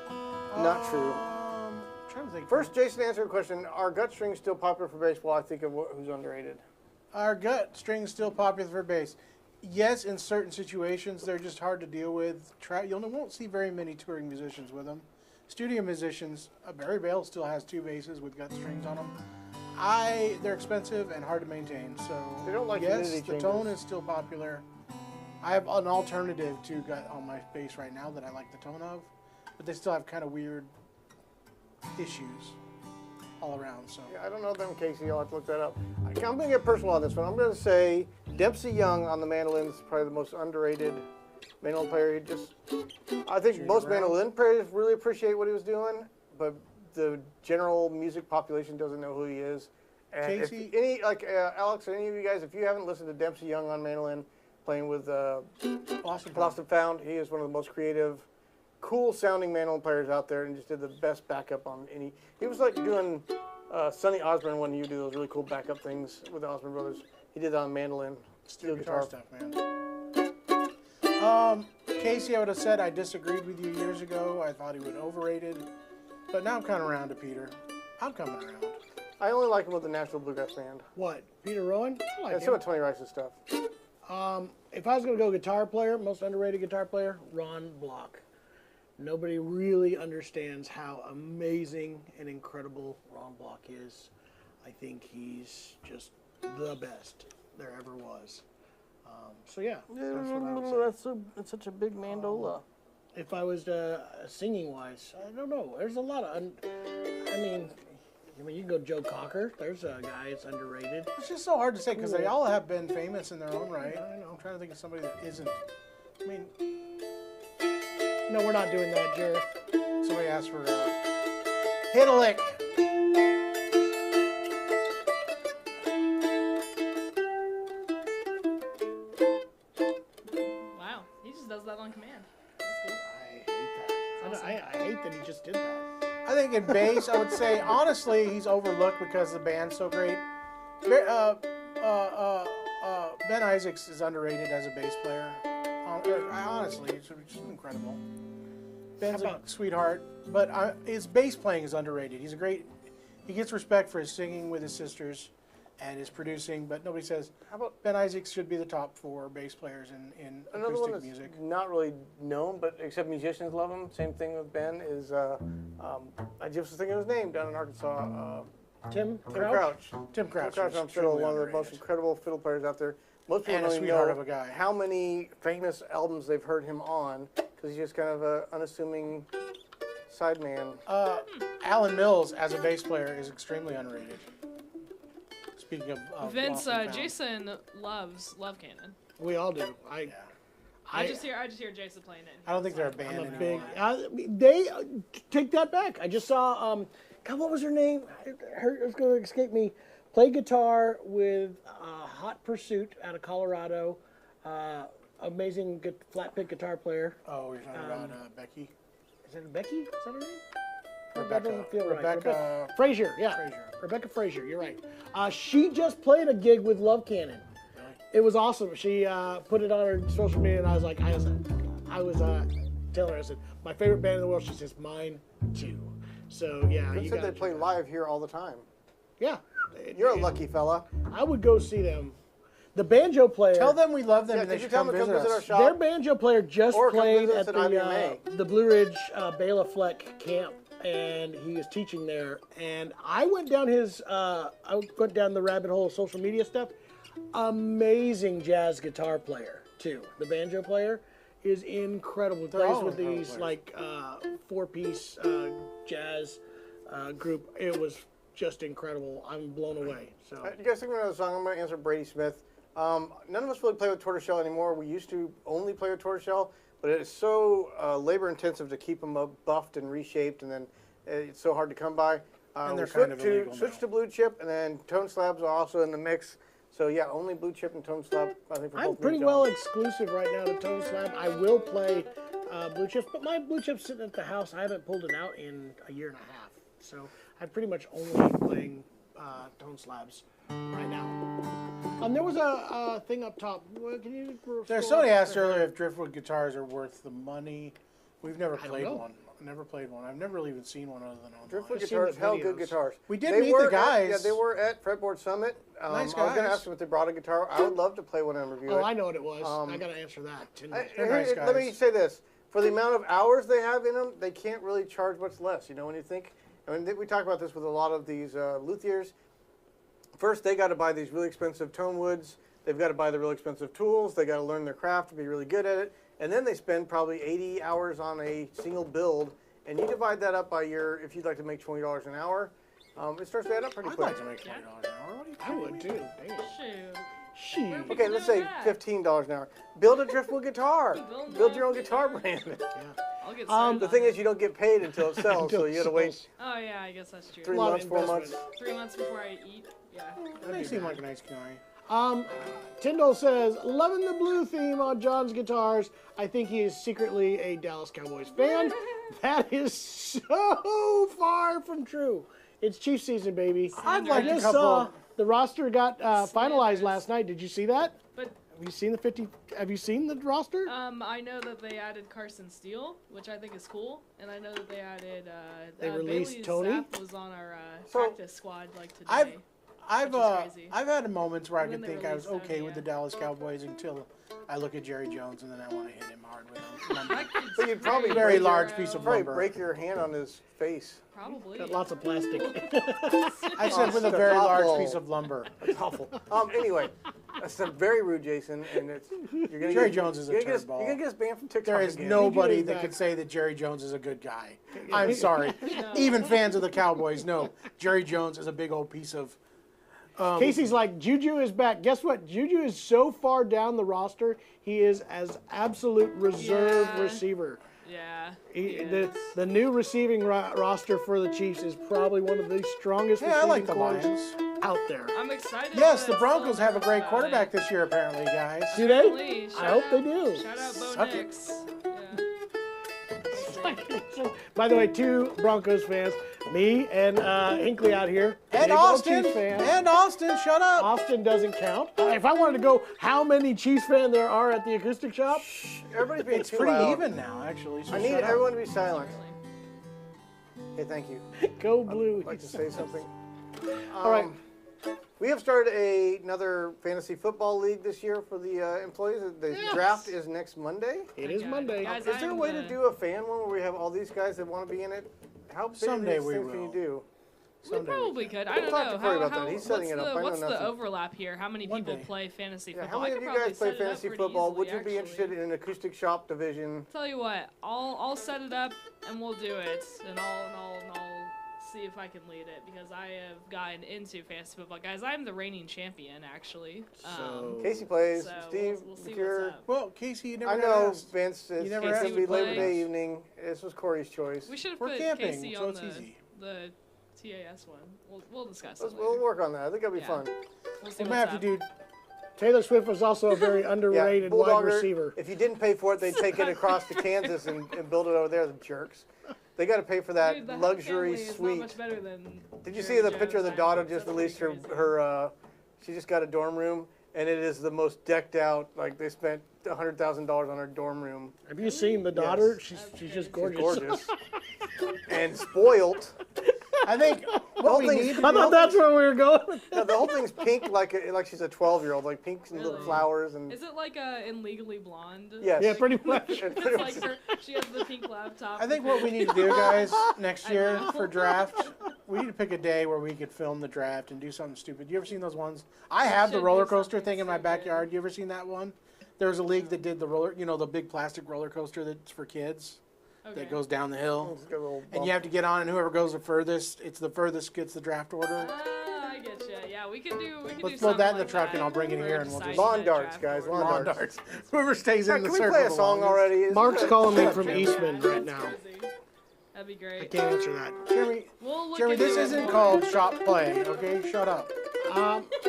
Not true. Trying to think. First, Jason answered a question. Are gut strings still popular for baseball? I think of who's underrated. Our gut string's still popular for bass. Yes, in certain situations, they're just hard to deal with. You won't see very many touring musicians with them. Studio musicians, Barry Bale still has 2 basses with gut strings on them. They're expensive and hard to maintain. So They don't like yes, humidity the tone changes. is still popular. I have an alternative to gut on my bass right now that I like the tone of, but they still have kind of weird issues all around. So Yeah, I don't know them, Casey. I'll have to look that up. I'm going to get personal on this one. I'm going to say Dempsey Young on the mandolin is probably the most underrated mandolin player. I think most around. mandolin players really appreciate what he was doing, but the general music population doesn't know who he is. And if Casey- any, Alex, any of you guys, if you haven't listened to Dempsey Young on mandolin playing with Boston. Lost and Found, he is one of the most creative, cool sounding mandolin players out there, and just did the best backup on any. He was like doing Sonny Osborne when you do those really cool backup things with the Osborne brothers. He did that on mandolin, steel guitar guitar. stuff, man. Casey, I would have said I disagreed with you years ago. I thought he was overrated, but now I'm kind of around to Peter. I'm coming around. I only like him with the Nashville Bluegrass Band. What? Peter Rowan? I like And him. some of Tony Rice's stuff. If I was going to go guitar player, most underrated guitar player, Ron Block. Nobody really understands how amazing and incredible Ron Block is. I think he's just the best there ever was. So yeah, that's what I would say. That's such a big mandola. If I was singing wise, I don't know. There's a lot of, you can go Joe Cocker. There's a guy that's underrated. It's just so hard to say because they all have been famous in their own right. I know. I'm trying to think of somebody that isn't. I mean, No, we're not doing that, Jared. somebody asked for hit a lick. Wow, he just does that on command. That's cool. I hate that. I hate that he just did that. I think in bass, I would say honestly he's overlooked because the band's so great. Ben Isaacs is underrated as a bass player. Honestly, it's just incredible. Ben's a sweetheart, but his bass playing is underrated. He's a great. He gets respect for his singing with his sisters and his producing, but nobody says How about Ben Isaacs should be the top 4 bass players in another one acoustic that's music. not really known, but except musicians love him. Same thing with Ben is I just was thinking of his name down in Arkansas. Tim Tim Crouch? Crouch. Tim Crouch, Tim Crouch, is I'm sure extremely one of the underrated. most incredible fiddle players out there. Most people And a don't even sweetheart know of a guy. how many famous albums they've heard him on because he's just kind of an unassuming sideman. Alan Mills as a bass player is extremely underrated. Speaking of Vince, Lost and Found. Jason loves Love Cannon. We all do. I just hear Jason playing it. I don't think they're a band I'm a anymore. big. They take that back. I just saw. God, what was her name? It's going to escape me. Play guitar with Hot Pursuit out of Colorado. Amazing flat pick guitar player. Oh, you're talking about Becky? Is it Becky? Is that her name? Rebecca. That doesn't feel right. Rebecca Frazier, yeah. Frazier. Rebecca Frazier, you're right. She just played a gig with Love Cannon. Really? It was awesome. She put it on her social media, and I was like, I was telling her, I said, my favorite band in the world. She says, mine too. So yeah, They you said got they play live here all the time. Yeah, You're a lucky fella. I would go see them. The banjo player. Tell them we love them Yeah, and they did you should tell come them to visit come visit our us. shop? Their banjo player just Or come played visit at us at IBMA. the Blue Ridge Bela Fleck camp, and he is teaching there. And I went down the rabbit hole of social media stuff. Amazing jazz guitar player too. The banjo player is incredible. He They're plays all with incredible these players. like 4-piece jazz group. It was just incredible. I'm blown away. So You guys think of another song? I'm going to answer Brady Smith. None of us really play with tortoiseshell anymore. We used to only play with tortoiseshell, but it is so labor intensive to keep them up, buffed and reshaped, and then it's so hard to come by. And they're We kind of illegal now. switched to blue chip, and then tone slabs are also in the mix. So yeah, only blue chip and tone slab. I think for I'm both pretty me and well John. exclusive right now to Tone Slab. I will play blue chips, but my blue chip's sitting at the house. I haven't pulled it out in a year and a half, so I'm pretty much only playing Tone Slabs right now. There was a thing up top. Can you? There's scroll somebody up asked there? earlier if driftwood guitars are worth the money. We've never don't played know. one. Never played one. I've never really even seen one other than online. Driftwood I've seen guitars, the hell good videos. guitars. We did They meet were the guys. yeah, they were at Fretboard Summit. Nice I was going to guys. ask them if they brought a guitar. I would love to play one and review Oh, it. I know what it was. I got to answer that. They're nice Let me guys. say this: for the amount of hours they have in them, they can't really charge much less. You know, when you think, I mean, we talk about this with a lot of these luthiers. First, they got to buy these really expensive tone woods. They've got to buy the really expensive tools. They got to learn their craft to be really good at it, and then they spend probably 80 hours on a single build. And you divide that up by if you'd like to make $20 an hour, it starts to add up pretty I'd quick. like to make $20 an hour. What are you I would too. Damn. Shoot. Shoot. Okay, let's say $15 an hour. Build a driftwood guitar. Build your own guitar brand. I'll get started. The thing is, you don't get paid until it sells, so you got to wait Oh yeah, I guess that's true. 3 lot of months, 4 months. investment. 3 months before I eat. Yeah. They seem like a nice guy. Tyndall says, loving the blue theme on John's guitars. I think he is secretly a Dallas Cowboys fan. That is so far from true. It's Chiefs season, baby. I'd like I a just couple saw of- the roster got finalized last night. Did you see that? But Have you seen the 50? Have you seen the roster? I know that they added Carson Steele, which I think is cool, and I know that they added They released Bailey Tony? Zapp was on our So, practice squad like today. I've Which is crazy. I've had moments where I And could then they think I was released okay Tony, with the yeah. Dallas Cowboys until I look at Jerry Jones and then I want to hit him hard with a But you'd probably very break large your, piece of probably lumber. break your hand on his face. Probably. Got lots of plastic. I said with a that's very large awful. piece of lumber. It's awful. Anyway, that's very rude, Jason, and you're gonna Jerry get, Jones is a you're gonna get us- turdball. You're gonna get us banned from TikTok There is again. nobody He that back. could say that Jerry Jones is a good guy. I'm sorry. Even fans of the Cowboys know Jerry Jones is a big old piece of. Casey's like, Juju is back. Guess what? Juju is so far down the roster, he is as absolute reserve Yeah. receiver. Yeah. The new receiving roster for the Chiefs is probably one of the strongest Yeah, I like receiving the corps Lions. out there. I'm excited. Yes, that the it's Broncos still have a great about quarterback it. this year, apparently, guys. Do they? Apparently. I hope they Shout do. out- Shout out Bo Suck it. Nix. Yeah. By the way, two Broncos fans, me and Hinkley out here. And big old Austin. Chiefs fan. And Austin, shut up. Austin doesn't count. If I wanted to go how many Chiefs fans there are at the Acoustic Shop, Everybody's being It's too pretty loud. even now, actually. So I need shut up. everyone to be silent. Hey, thank you. go blue. I'd like to say something. All right. We have started another fantasy football league this year for the employees. The draft is next Monday. It is God. Monday. Guys, Is there a I'm way to the- do a fan one where we have all these guys that want to be in it? How big Someday of these we things can you will. do? We probably could. I don't talk know. to Corey How, about that. how, He's setting what's it up. I the, know what's the nothing. overlap here? How many One people day. play fantasy Yeah, football? how many I of could you probably guys play set it up fantasy pretty football? Would easily, you be interested in an acoustic shop division? Tell you what, I'll set it up and we'll do it, and I'll see if I can lead it because I have gotten into fantasy football, guys. I'm the reigning champion, actually. Casey plays. So Steve, we'll see McCure. what's up. Well, Casey, you never I got know, asked. Vince. It's never it's asked gonna be me to Labor play. Day evening. This was Corey's choice. We should have We're put camping, Casey so on it's easy. the TAS one. We'll discuss it We'll later. work on that. I think that'll be Yeah. fun. We'll see We what's might have to up. do Taylor Swift was also a very underrated wide Bulldogger, receiver. If you didn't pay for it, they'd take it across to Kansas and build it over there. The jerks. They got to pay for that Dude, the Hunt luxury family is suite. Not much better than Did you Jerry see the Jones picture of the and daughter That's just pretty released crazy. she just got a dorm room, and it is the most decked out, like they spent $100,000 on her dorm room. Have you seen the daughter? Yes. She's just She's gorgeous. gorgeous. And spoiled. I think what we need. I I thought that's where we were going. No, the whole thing's pink, like she's a 12-year-old, like pink and little Really? flowers and. Is it like in Legally Blonde? Yes. Yeah, pretty much. It's It's pretty like much- her, she has the pink laptop. I think what we need to do, guys, next I year know. for draft, we need to pick a day where we could film the draft and do something stupid. You ever seen those ones? I have the should do roller coaster something thing in my stupid. backyard. You ever seen that one? There was a league that did the roller, the big plastic roller coaster that's for kids Okay. that goes down the hill. It's got a little And bump. you have to get on, and whoever goes the furthest, it's the furthest gets the draft order. Ah, I get you. Yeah, we could do. Let's do load that in something the like truck, and I'll bring it for here, and we'll deciding just- Lawn that darts, draft guys, order. lawn Lawn darts. Whoever stays Yeah, in the can we circle. play a the song longest. already? Mark's calling me Shut up, from Jeremy. Eastman right now. Crazy. That'd be I great. can't answer that. Jeremy, We'll look Jeremy, into this it isn't more. called shop play, okay? Shut up.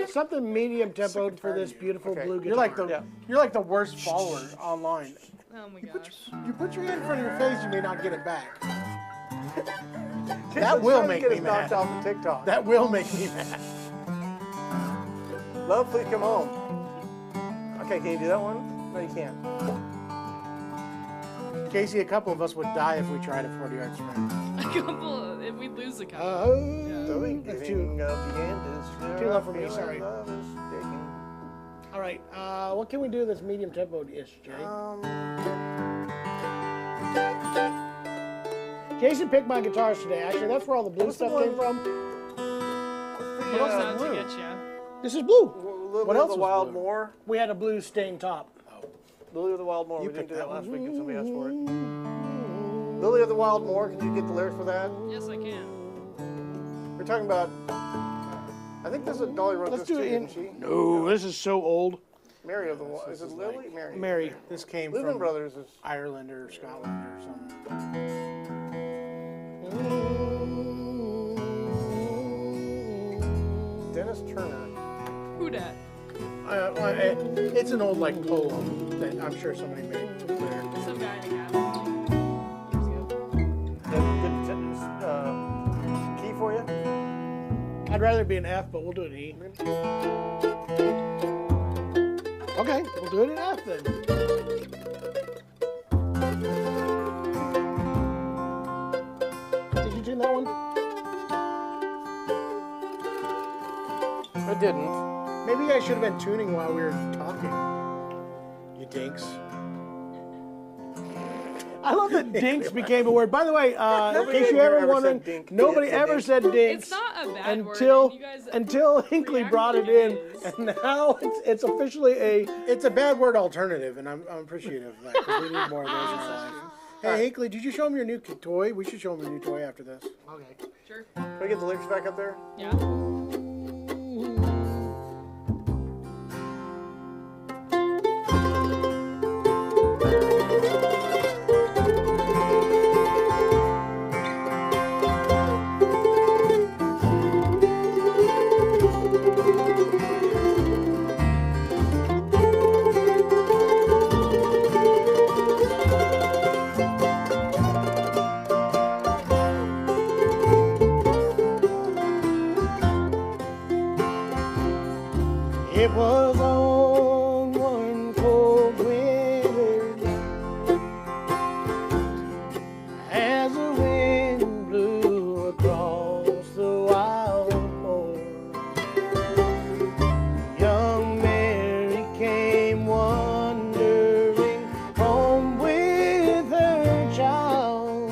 Something medium tempo for tired this of you. beautiful Okay. blue guitar. You're like the worst follower online. Oh my gosh. You put your hand in front of your face, you may not get it back. Jason's That will trying to make get me us knocked mad. off of TikTok. That will make me mad. Love, please come home. Okay, can you do that one? No, you can't. Casey, a couple of us would die if we tried a 40-yard sprint. A couple. If we lose a couple. So we that's giving too. up the industry. too low for me, I feel sorry. love is sticking. All right. What can we do that's medium tempo-ish, Jay? Jason picked my guitars today. Actually, that's where all the blue What's the stuff one- came from. What else else is to blue? get you? This is blue. What else The was Wild blue? Moor. We had a blue stained top. Lily of the Wild Moor. You We didn't picked do that that last one. week and somebody asked for it. Lily of the Wild Moor. Can you get the lyrics for that? Yes, I can. We're talking about. I think this is Dolly wrote Let's this do too, it in. didn't she? No, this is so old. Mary of the Wild. Is it Lily? Mary. Mary. This came Lehman from Brothers is. Ireland or Scotland or something. Dennis Turner. Who dat? It's an old poem that I'm sure somebody made there. Some guy in a cabin. Good key for you? I'd rather be an F, but we'll do an E. Okay, we'll do it in F then. Did you tune that one? I didn't. Maybe you guys should have been tuning while we were talking. You dinks. I love that dinks became a word. By the way, in Nobody case you here ever ever wondering, said dink. nobody Did it say ever dink? said dinks. It's not a bad word. until and you guys Hinckley react brought it like in, is. and now it's officially a. It's a bad word alternative, and I'm appreciative of that because we need more of those in our life. Hey, Hinkley, did you show him your new toy? We should show him your new toy after this. Okay. Sure. Can we get the lyrics back up there? Yeah. It was on one cold winter as the wind blew across the wild moor. Young Mary came wandering home with her child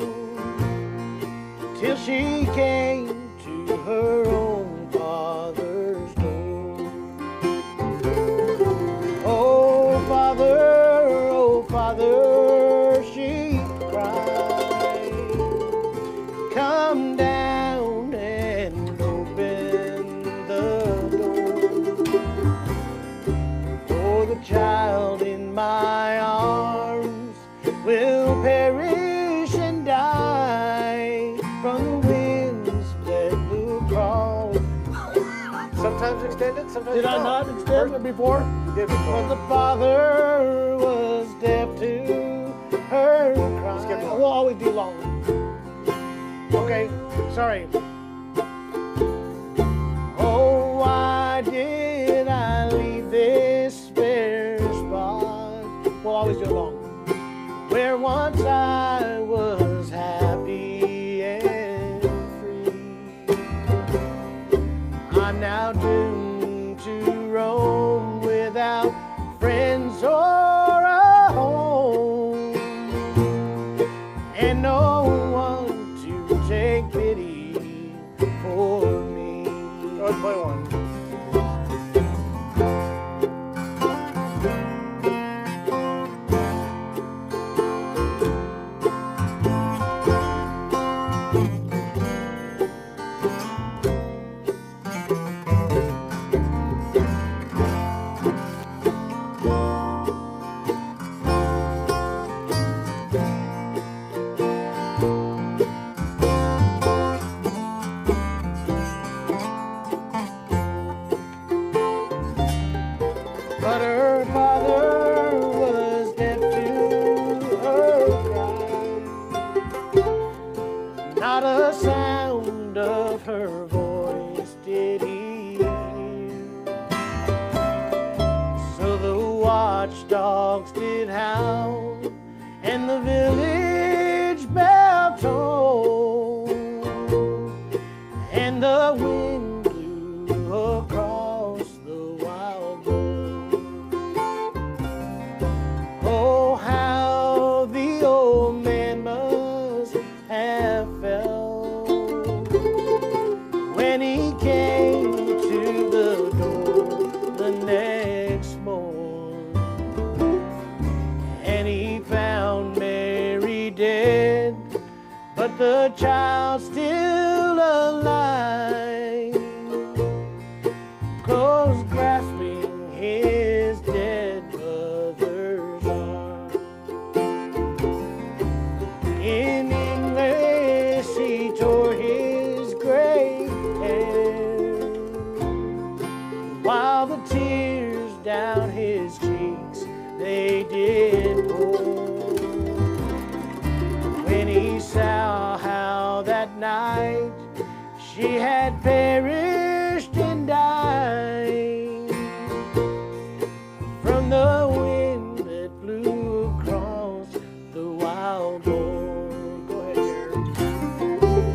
till she came to her own father's door. Oh Father, she cried, come down and open the door. For the child in my arms will perish and die from the winds that blew across. Sometimes extend it, sometimes Did I don't. not extend it before? You Skip it, But Cole. the father was deaf to her cry. Skip long. We'll always do long. Okay, sorry. Oh, why did I leave this bare spot? We'll always do long. Where once I was happy and free. I'm now doomed to roam without friends or a home, and no one to take pity for me. Go ahead and play one. But her father was deaf to her cry. Not a sound of her voice did he hear. So the watchdogs did howl, and the village bell tolled, and the wind blew across the wild world. Oh, how the old man must have felt when he came to the door the next morn, and he found Mary dead, but the child still alive, close grasping his dead mother's arm. In English he tore his gray hair, while the tears down his cheeks they did pour, when he saw how that night she had perished and died from the wind that blew across the wild moor. Go ahead, Jared.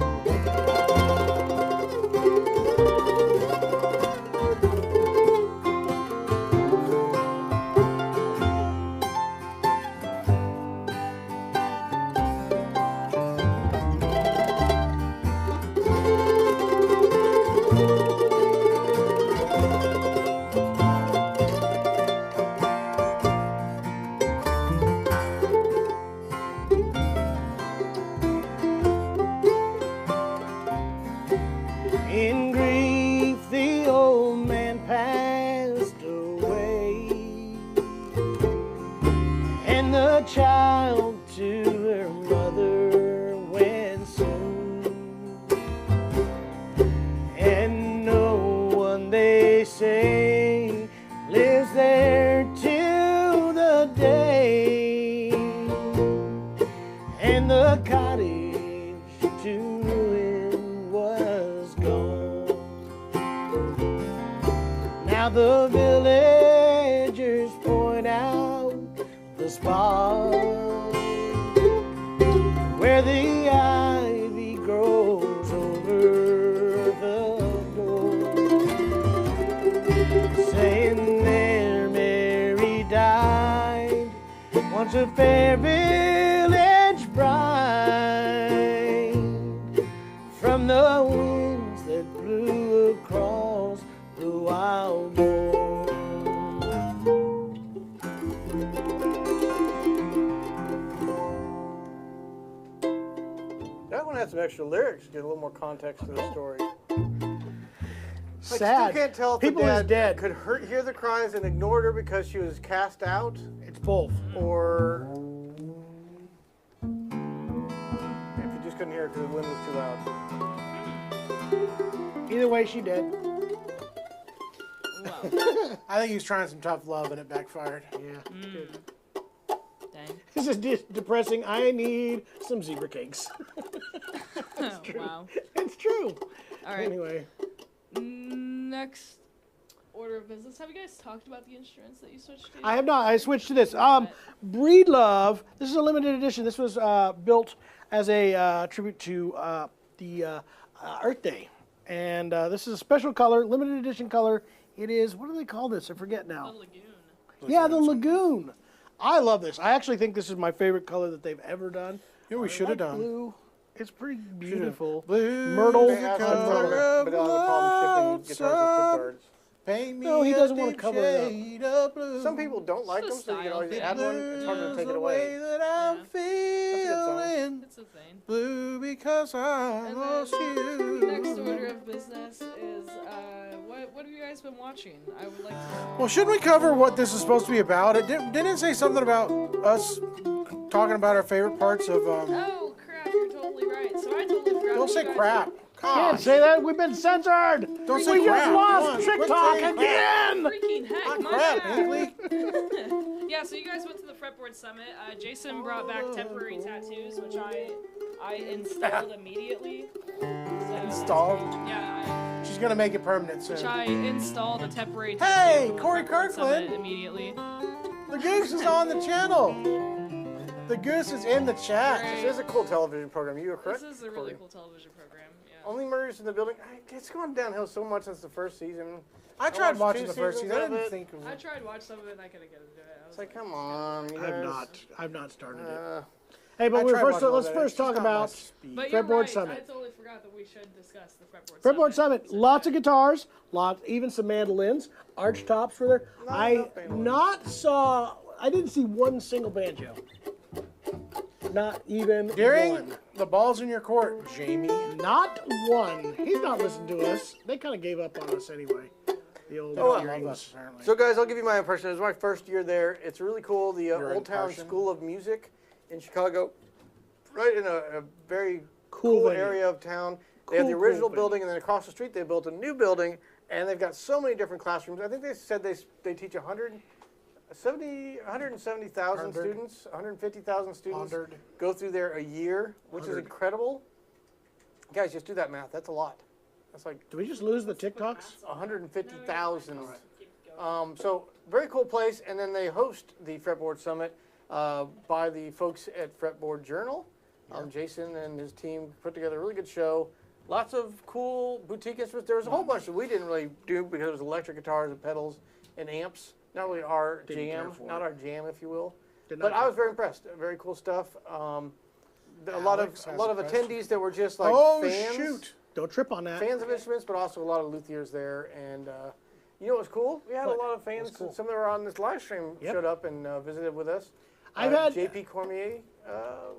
In grief the old man passed away, and the child to her mother went soon, and no one, they say, lives there till the day, and the cottage to ruin was gone. Now the villagers point out the spot where the ivy grows over the door, saying there Mary died, once a fair village bride, from the winds that blew across the wild moor. That one had some extra lyrics to get a little more context to the story. I Sad. still can't tell if People the is dad dead. could hear the cries and ignored her because she was cast out, It's both. or if you just couldn't hear her because the wind was too loud. Either way, she dead. love. I think he was trying some tough love and it backfired. Yeah. Good. Dang. This is depressing. I need some zebra cakes. Wow. It's true. All right. Anyway. Next order of business. Have you guys talked about the instruments that you switched to? I have not. I switched to this. Breed Love. This is a limited edition. This was built as a tribute to the Earth Day. And this is a special color, limited edition color. It is, what do they call this? I forget The now. Lagoon. Yeah, the Lagoon. I love this. I actually think this is my favorite color that they've ever done. Yeah, we should have Like done. blue. It's pretty beautiful. Blue Myrtle. They asked us on for myrtle. it, but they'll have a problem shipping guitars with pick guards. Paint me No, he doesn't want to deep cover it up. shade of blue. Some people don't like them, Just so you can style always thing. add one. It's hard to Blue's take it the away. way that I'm That's a good song. feeling. It's a thing. Blue because I And lost then you. next order of business is what have you guys been watching? I would like to know. Well, shouldn't we cover what this is supposed to be about? Didn't it say something about us talking about our favorite parts of? Oh crap! You're totally right. So I totally forgot. Don't that say you guys- crap. Can't Gosh. say that. We've been censored. Don't we say just crap. lost Come on, quit TikTok saying crap. again. Freaking heck! Not my crap, bad. Hinkley. Yeah, so you guys went to the Fretboard Summit. Jason brought back temporary tattoos, which I installed immediately. So, Installed? Yeah, She's gonna make it permanent which soon. I installed a temporary Hey, tattoo. for the Corey Fretboard Summit Kirkland. Immediately. The goose is on the channel. The goose is in the chat. This is a cool television program. You are correct. This is a really Corey? cool television program. Yeah. Only murders in the building. It's gone downhill so much since the first season. I tried watched watching two the first seasons season. I of didn't it. think of I it. tried to watch some of it and I couldn't get into it. I was It's like, come on, you guys. I've not started it. Uh, Hey, but I we're tried first. watching all Let's that. first It's talk just not my about speed. But you're Fretboard right. I Summit. totally forgot that we should discuss the Fretboard Fretboard Summit. So Lots of yeah. guitars. Even some mandolins. Arch tops were there. I didn't see one single banjo. Not even During one. the balls in your court, Jamie. Not one. He's not listening to us. They kind of gave up on us anyway. The old Oh, I earrings. love us, apparently. So, guys, I'll give you my impression. It was my first year there. It's really cool. The Your Old Town impression? School of Music in Chicago, right in a very Cool cool venue. area of town. They have the Cool original venue. building, and then across the street they built a new building, and they've got so many different classrooms. I think they said they teach 170,000 100. students, 150,000 students 100. go through there a year, which is 100. incredible. Guys, just do that math. That's a lot. That's like Did we just lose the TikToks? 150,000. So very cool place, and then they host the Fretboard Summit by the folks at Fretboard Journal. Jason and his team put together a really good show. Lots of cool boutique instruments. There was a whole bunch that we didn't really do because it was electric guitars and pedals and amps. Not really our Didn't care jam, for not it. our jam, if you will. Did But not I was very impressed. Very cool stuff. A lot Alex of has a question. attendees that were just like Oh, fans. shoot. Don't trip on that. Fans of instruments, but also a lot of luthiers there. And you know what was cool? We had What? a lot of fans. cool? Some that were on this live stream Yep. showed up and visited with us. I've had- JP Cormier.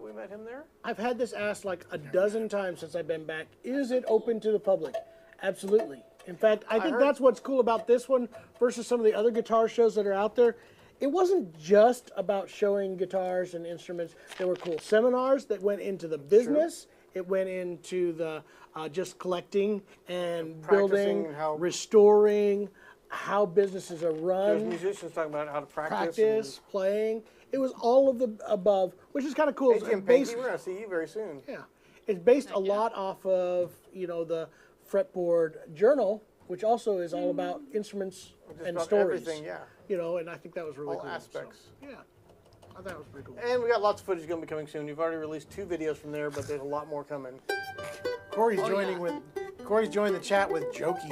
We met him there. I've had this asked like a dozen times since I've been back. Is it open to the public? Absolutely. In fact, I think heard- that's what's cool about this one versus some of the other guitar shows that are out there. It wasn't just about showing guitars and instruments. There were cool seminars that went into the business. It went into the just collecting and Practicing building, how- restoring, how businesses are There's run, musicians talking about how to practice, playing. It was all of the above, which is kind of cool. Hey, Jim Based- Pinky, we're going to see you very soon. yeah, it's based a lot off of the Fretboard Journal, which also is all about instruments Just and about stories. everything, yeah. And I think that was really All cool. aspects. So, yeah, I thought it was pretty cool. And we got lots of footage going to be coming soon. You've already released 2 videos from there, but there's a lot more coming. Corey's Oh, joining Corey's joined the chat with jokies.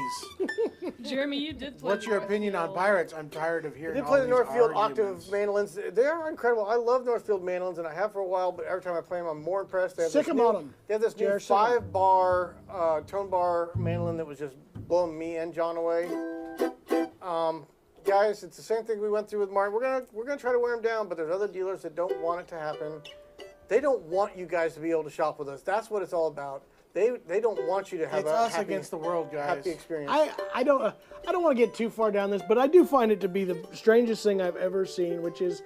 Jeremy, you did play. What's your opinion on Northfield. Pirates? I'm tired of hearing They all play the these Northfield arguments. octave mandolins. They are incredible. I love Northfield mandolins, and I have for a while. But every time I play them, I'm more impressed. They have Sick this 'em new, on 'em. They have this new JR, sick 'em. 5-bar tone bar mandolin that was just blowing me and John away. Guys, it's the same thing we went through with Martin. We're gonna try to wear them down, but there's other dealers that don't want it to happen. They don't want you guys to be able to shop with us. That's what it's all about. They don't want you to have It's a us happy, against the world, guys. happy experience. I don't want to get too far down this, but I do find it to be the strangest thing I've ever seen, which is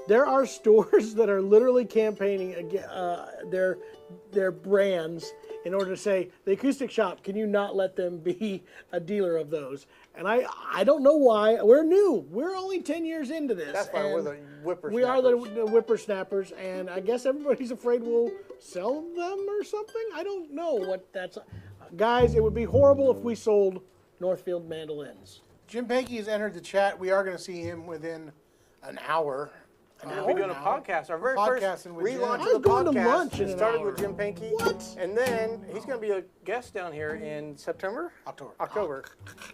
There are stores that are literally campaigning their brands in order to say, the Acoustic Shop, can you not let them be a dealer of those? And I don't know why. We're new. We're only 10 years into this. That's why we're the whippersnappers. We are the whippersnappers, and I guess everybody's afraid we'll sell them or something. I don't know what that's. Guys, it would be horrible if we sold Northfield mandolins. Jim Pankey has entered the chat. We are going to see him within an hour. We're doing a podcast. Our very first Podcasting with Jim. relaunch I was of the going to podcast. lunch in It an started hour. with Jim Pankey. What? And then he's going to be a guest down here in September? October.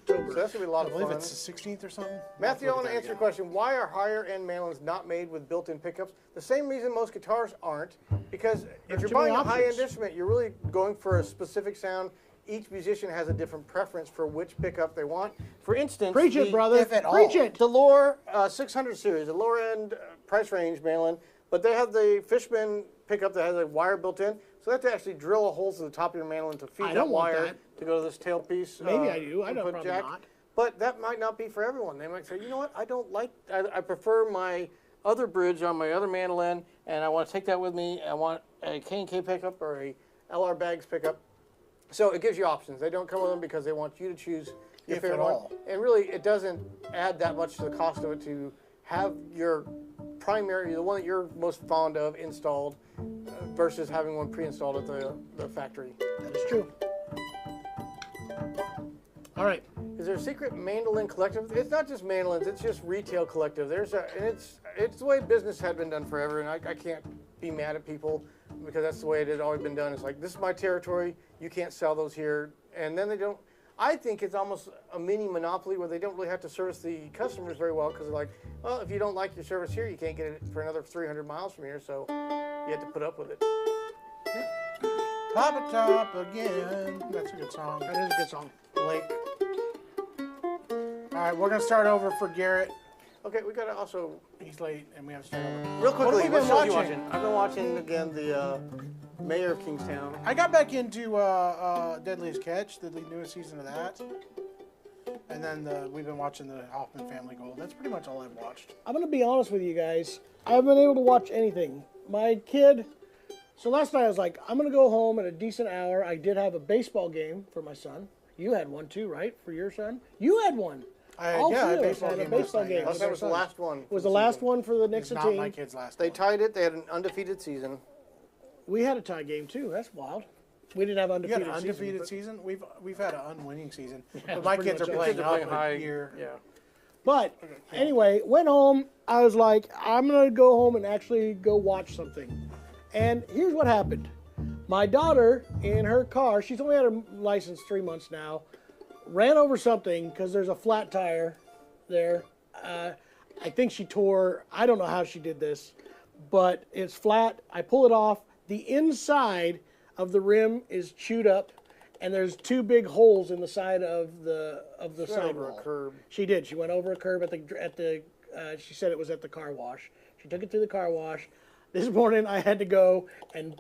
So that's going to be a lot I of believe fun. it's the 16th or something. Matthew, I want to answer your question. Why are higher-end mandolins not made with built-in pickups? The same reason most guitars aren't, because if you're too many buying a high-end options. instrument, you're really going for a specific sound. Each musician has a different preference for which pickup they want. For instance, Preach it, brother. if at all. Preach it. the lower 600 series, the lower-end price range mandolin, but they have the Fishman pickup that has a wire built in, so they have to actually drill a hole through the top of your mandolin to feed I that don't want wire that. to go to this tailpiece. Maybe I do. I don't input probably jack. not. But that might not be for everyone. They might say, you know what, I don't like, I prefer my other bridge on my other mandolin, and I want to take that with me. I want a K&K pickup or a LR Bags pickup. So it gives you options. They don't come with them because they want you to choose your If favorite at one. all. And really, it doesn't add that much to the cost of it to have your primary, the one that you're most fond of, installed versus having one pre-installed at the factory. That is true. All right. Is there a secret mandolin collective? It's not just mandolins, it's just retail collective. And it's the way business had been done forever, and I can't be mad at people because that's the way it had always been done. It's like, this is my territory, you can't sell those here. And then they don't, I think it's almost a mini monopoly where they don't really have to service the customers very well because they're like, well, if you don't like your service here, you can't get it for another 300 miles from here, so you have to put up with it. Pop it top again. That's a good song. That is a good song. Blake. All right, we're going to start over for Garrett. Okay, we gotta also, He's late, and we have to start over. real quickly, have we what been show are you watching? watching? I've been watching, again, the Mayor of Kingstown. I got back into Deadliest Catch, the newest season of that. And then we've been watching the Hoffman Family Gold. That's pretty much all I've watched. I'm going to be honest with you guys. I haven't been able to watch anything. My kid, so last night I was like, I'm going to go home at a decent hour. I did have a baseball game for my son. You had one too, right? For your son? You had one. All Yeah, three a of us baseball had a game last baseball night, game. yeah. That was the last one. It was the last one for the Nixon It's not team. my kid's last They one. tied it. They had an undefeated season. We had a tie game too. That's wild. We didn't have You undefeated got an undefeated season. season? We've had an unwinning season. it But was my pretty kids are much playing Kids are playing up high. a year. Yeah. But anyway, went home. I was like, I'm going to go home and actually go watch something. And here's what happened. My daughter, in her car, she's only had her license 3 months now, ran over something because there's a flat tire there. I think she tore, I don't know how she did this, but it's flat. I pull it off. The inside of the rim is chewed up, and there's two big holes in the side of the went over a sidewall. curb. She did. She went over a curb at the. She said it was at the car wash. She took it through the car wash. This morning I had to go and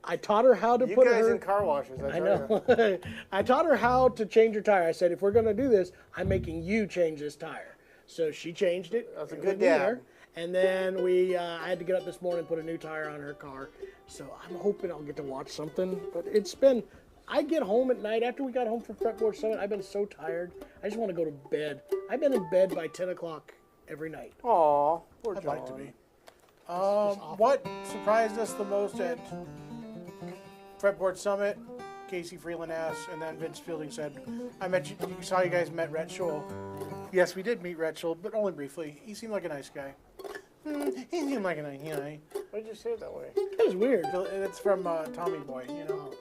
I taught her how to You put guys her. in car washes, I tell you. know. I taught her how to change her tire. I said, if we're going to do this, I'm making you change this tire. So she changed it. That's a with good me dad. there. And then I had to get up this morning and put a new tire on her car. So I'm hoping I'll get to watch something. But it's been, I get home at night, after we got home from Fretboard Summit, I've been so tired. I just want to go to bed. I've been in bed by 10 o'clock every night. Aw, poor I'd John. like to be. What surprised us the most at Fretboard Summit? Casey Freeland asked, and then Vince Fielding said, "I met you. You saw you guys met Rhett Scholl." Yes, we did meet Rhett Scholl, but only briefly. He seemed like a nice guy. He seemed like a nice guy. Why did you say it that way? That was weird. It's from Tommy Boy, you know.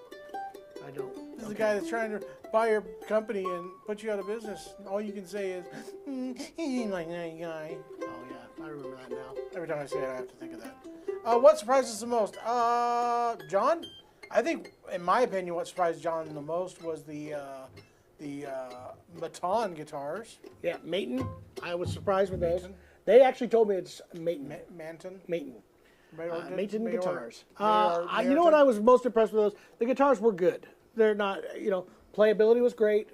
I don't. This is a guy that's trying to buy your company and put you out of business. All you can say is, he seemed like a nice guy. Oh, yeah. I remember that now. Every time I say it, I have to think of that. What surprised us the most? John? I think, in my opinion, what surprised John the most was the Maton guitars. Yeah, Maton. I was surprised with those. Maton. They actually told me it's Maton. Manton? Maton. Mayor- Maton Mayor- guitars. Mayor- You know what I was most impressed with those? The guitars were good. They're not, playability was great.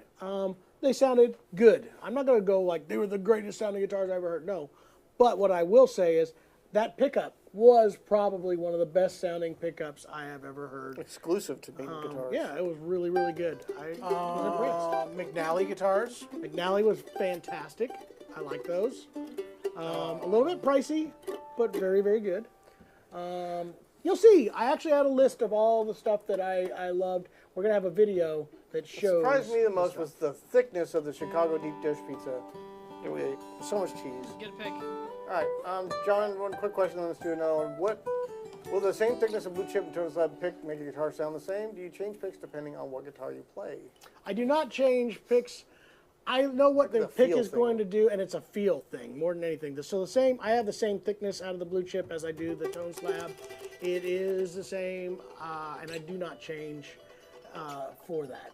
They sounded good. I'm not going to go like they were the greatest sounding guitars I ever heard. No. But what I will say is that pickup was probably one of the best sounding pickups I have ever heard. Exclusive to Maiden guitars. Yeah, it was really, really good. I was impressed. McNally guitars. McNally was fantastic. I like those. A little bit pricey, but very, very good. You'll see. I actually had a list of all the stuff that I loved. We're going to have a video that shows. What surprised me the most was the thickness of the Chicago deep dish pizza. It was so much cheese. Get a pick. All right, John, one quick question on this too. Now, what will the same thickness of blue chip and tone slab pick make your guitar sound the same? Do you change picks depending on what guitar you play? I do not change picks. I know what the pick feel is thing. going to do, and it's a feel thing more than anything. So the same, I have the same thickness out of the blue chip as I do the tone slab. It is the same, and I do not change for that.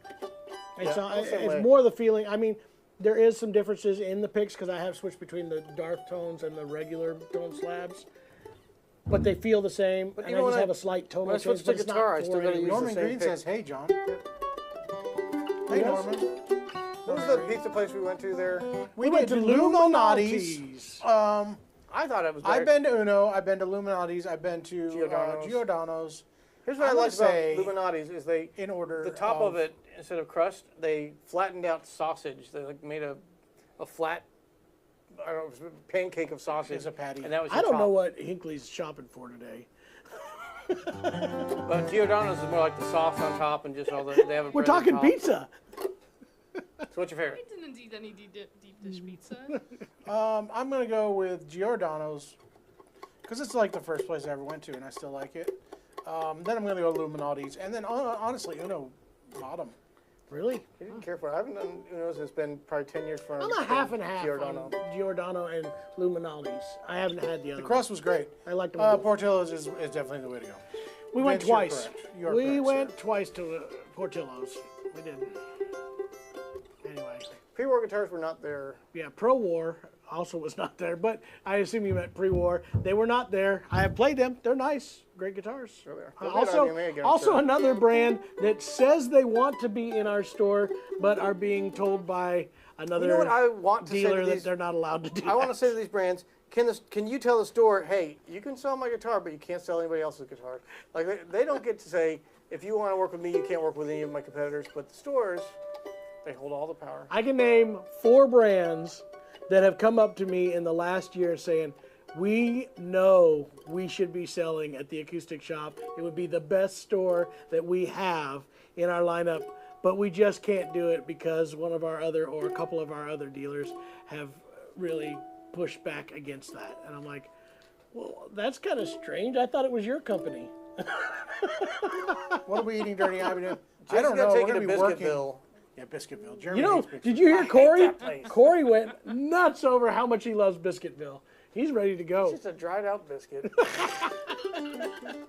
It's, I'm the same way. it's more the feeling. I mean, there is some differences in the picks because I have switched between the dark tones and the regular tone slabs, but they feel the same. But and you I know just when have a slight tone when I change. switch to but it's not guitar, I still for gotta any use reason. Norman the same Green pick. says, "Hey, John." Yes. Hey, Norman. What was the pizza place we went to there? We went to Illuminati's. I thought it was. I've been to Uno. I've been to Illuminati's. I've been to Giordano's. Giordano's. Here's what I I would like about say Illuminati's is they in order the top of of- it instead of crust they flattened out sausage. They like made a flat I don't know pancake of sausage As a patty. and that was I your don't top. know what Hinckley's shopping for today. But Giordano's is more like the sauce on top and just all the they have a We're bread on talking top. pizza. So what's your favorite? I didn't eat any deep dish pizza. I'm gonna go with Giordano's because it's like the first place I ever went to, and I still like it. Then I'm gonna go to Illuminati's, and then honestly, Uno bottom. Really? I didn't care for it. I haven't done Uno's. It's been probably 10 years for I'm a half and half Giordano. on Giordano and Luminali's. I haven't had the other The crust was great. one. I liked them both. Portillo's is definitely the way to go. We went Vince, you're twice. correct. You are We correct, went sir. twice to Portillo's. We did. Anyway, Pre-war guitars were not there. yeah, Pro War also was not there, but I assume you meant pre-war. They were not there. I have played them. They're nice, great guitars. Sure they are. They'll be at IBMA again, I'm Also sure. another brand that says they want to be in our store, but are being told by another You know what I want to say dealer to that these? they're not allowed to do. I want to that. say to these brands, can you tell the store, hey, you can sell my guitar, but you can't sell anybody else's guitar. Like they don't get to say, if you want to work with me, you can't work with any of my competitors. But the stores, they hold all the power. I can name 4 brands that have come up to me in the last year saying, we know we should be selling at the Acoustic Shop. It would be the best store that we have in our lineup, but we just can't do it because one of our other or a couple of our other dealers have really pushed back against that. And I'm like, well, that's kind of strange. I thought it was your company. What are we eating during IBM? I Just don't got know. We're taken gonna to be working. Biscuitville. Yeah, Biscuitville. You Germany know, hates Biscuitville. did you hear Corey? that place. Corey went nuts over how much he loves Biscuitville. He's ready to go. It's just a dried out biscuit.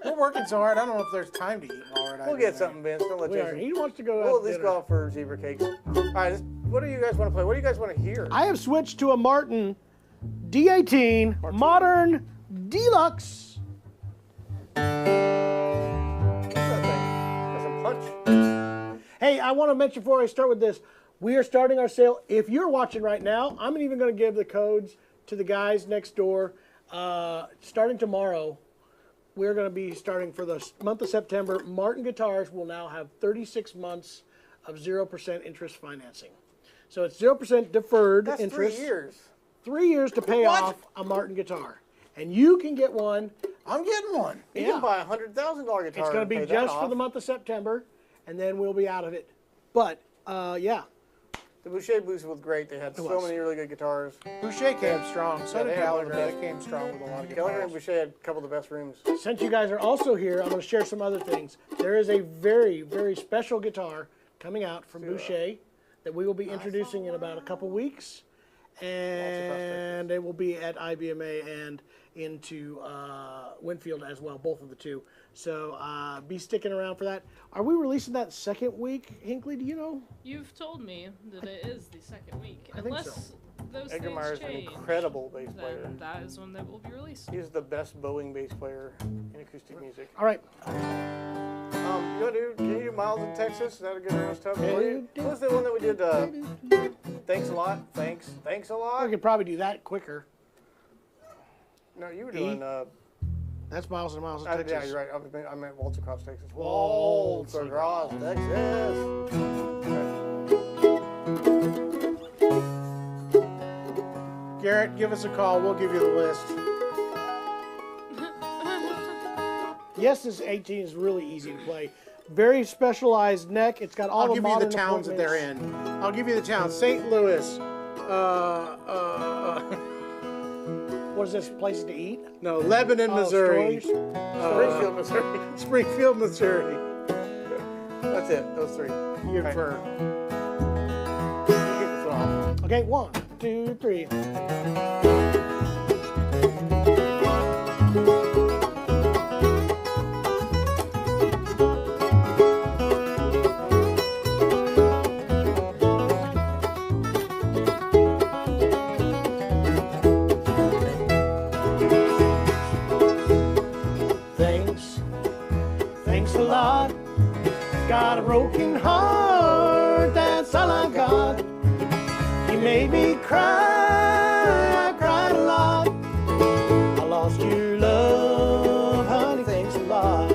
We're working so hard. I don't know if there's time to eat while we're at We'll IBM. get something, Vince. Don't let We are. Jason. He wants to go We'll out at least dinner. go out for zebra cakes. All right, what do you guys want to play? What do you guys want to hear? I have switched to a Martin D18 Modern Deluxe. What's that thing? That's a punch. Hey, I want to mention before I start with this, we are starting our sale. If you're watching right now, I'm even going to give the codes to the guys next door. Starting tomorrow, we're going to be starting for the month of September. Martin Guitars will now have 36 months of 0% interest financing. So it's 0% deferred That's interest. 3 years. 3 years to pay What? off a Martin guitar. And you can get one. I'm getting one. You Yeah. can buy a $100,000 guitar. It's going to and be pay that just for off. the month of September, and then we'll be out of it. But, yeah. The Boucher booth was great. They had so was. many really good guitars. Boucher came strong. So Yeah, did they had one Gallagher. of the They best. came strong with a lot of Gallagher and guitars. Boucher had a couple of the best rooms. Since you guys are also here, I'm going to share some other things. There is a very, very special guitar coming out from Boucher that we will be introducing in about a couple weeks. And it will be at IBMA and into Winfield as well, both of the two. So be sticking around for that. Are we releasing that second week, Hinckley? Do you know? You've told me that it is the second week. I think Unless so. those Edgar things Meyer's an change, incredible bass player. then that is when they will be released. He's the best bowing bass player in acoustic music. All right. You want to can you do Miles in Texas? Is that a good roast tub? Yeah, What was the one that we did? Thanks a lot. Thanks a I lot. could probably do that quicker. No, you were doing. That's miles and miles of Yeah, Texas. you're right. I meant Waltz Across Texas. Waltz Waltz Across Texas. Garrett, give us a call. We'll give you the list. Yes, this 18 is really easy to play. Very specialized neck. It's got all I'll the give you modern the towns that they're equipment. in. I'll give you the towns. St. Louis. What is this? Places to eat? No, Lebanon, Missouri. Stores? Springfield, Missouri. Springfield, Missouri. That's it. Those three. You Right. infer. You kick this one off. Okay, 1, 2, 3. Thanks a lot. Got a broken heart, that's all I got. You made me cry, I cried a lot. I lost your love, honey, thanks a lot.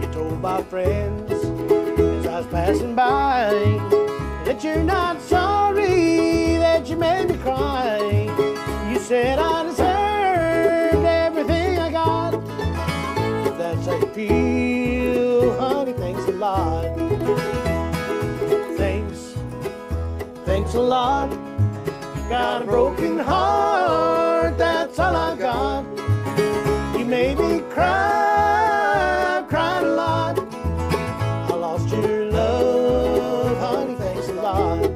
You told my friends as I was passing by that you're not sorry that you made me cry. You said I deserved everything I got. If that's how you feel, honey, thanks a lot. Thanks a lot. Got a broken heart, that's all I got. You made me cry, I cried a lot. I lost your love, honey, thanks a lot.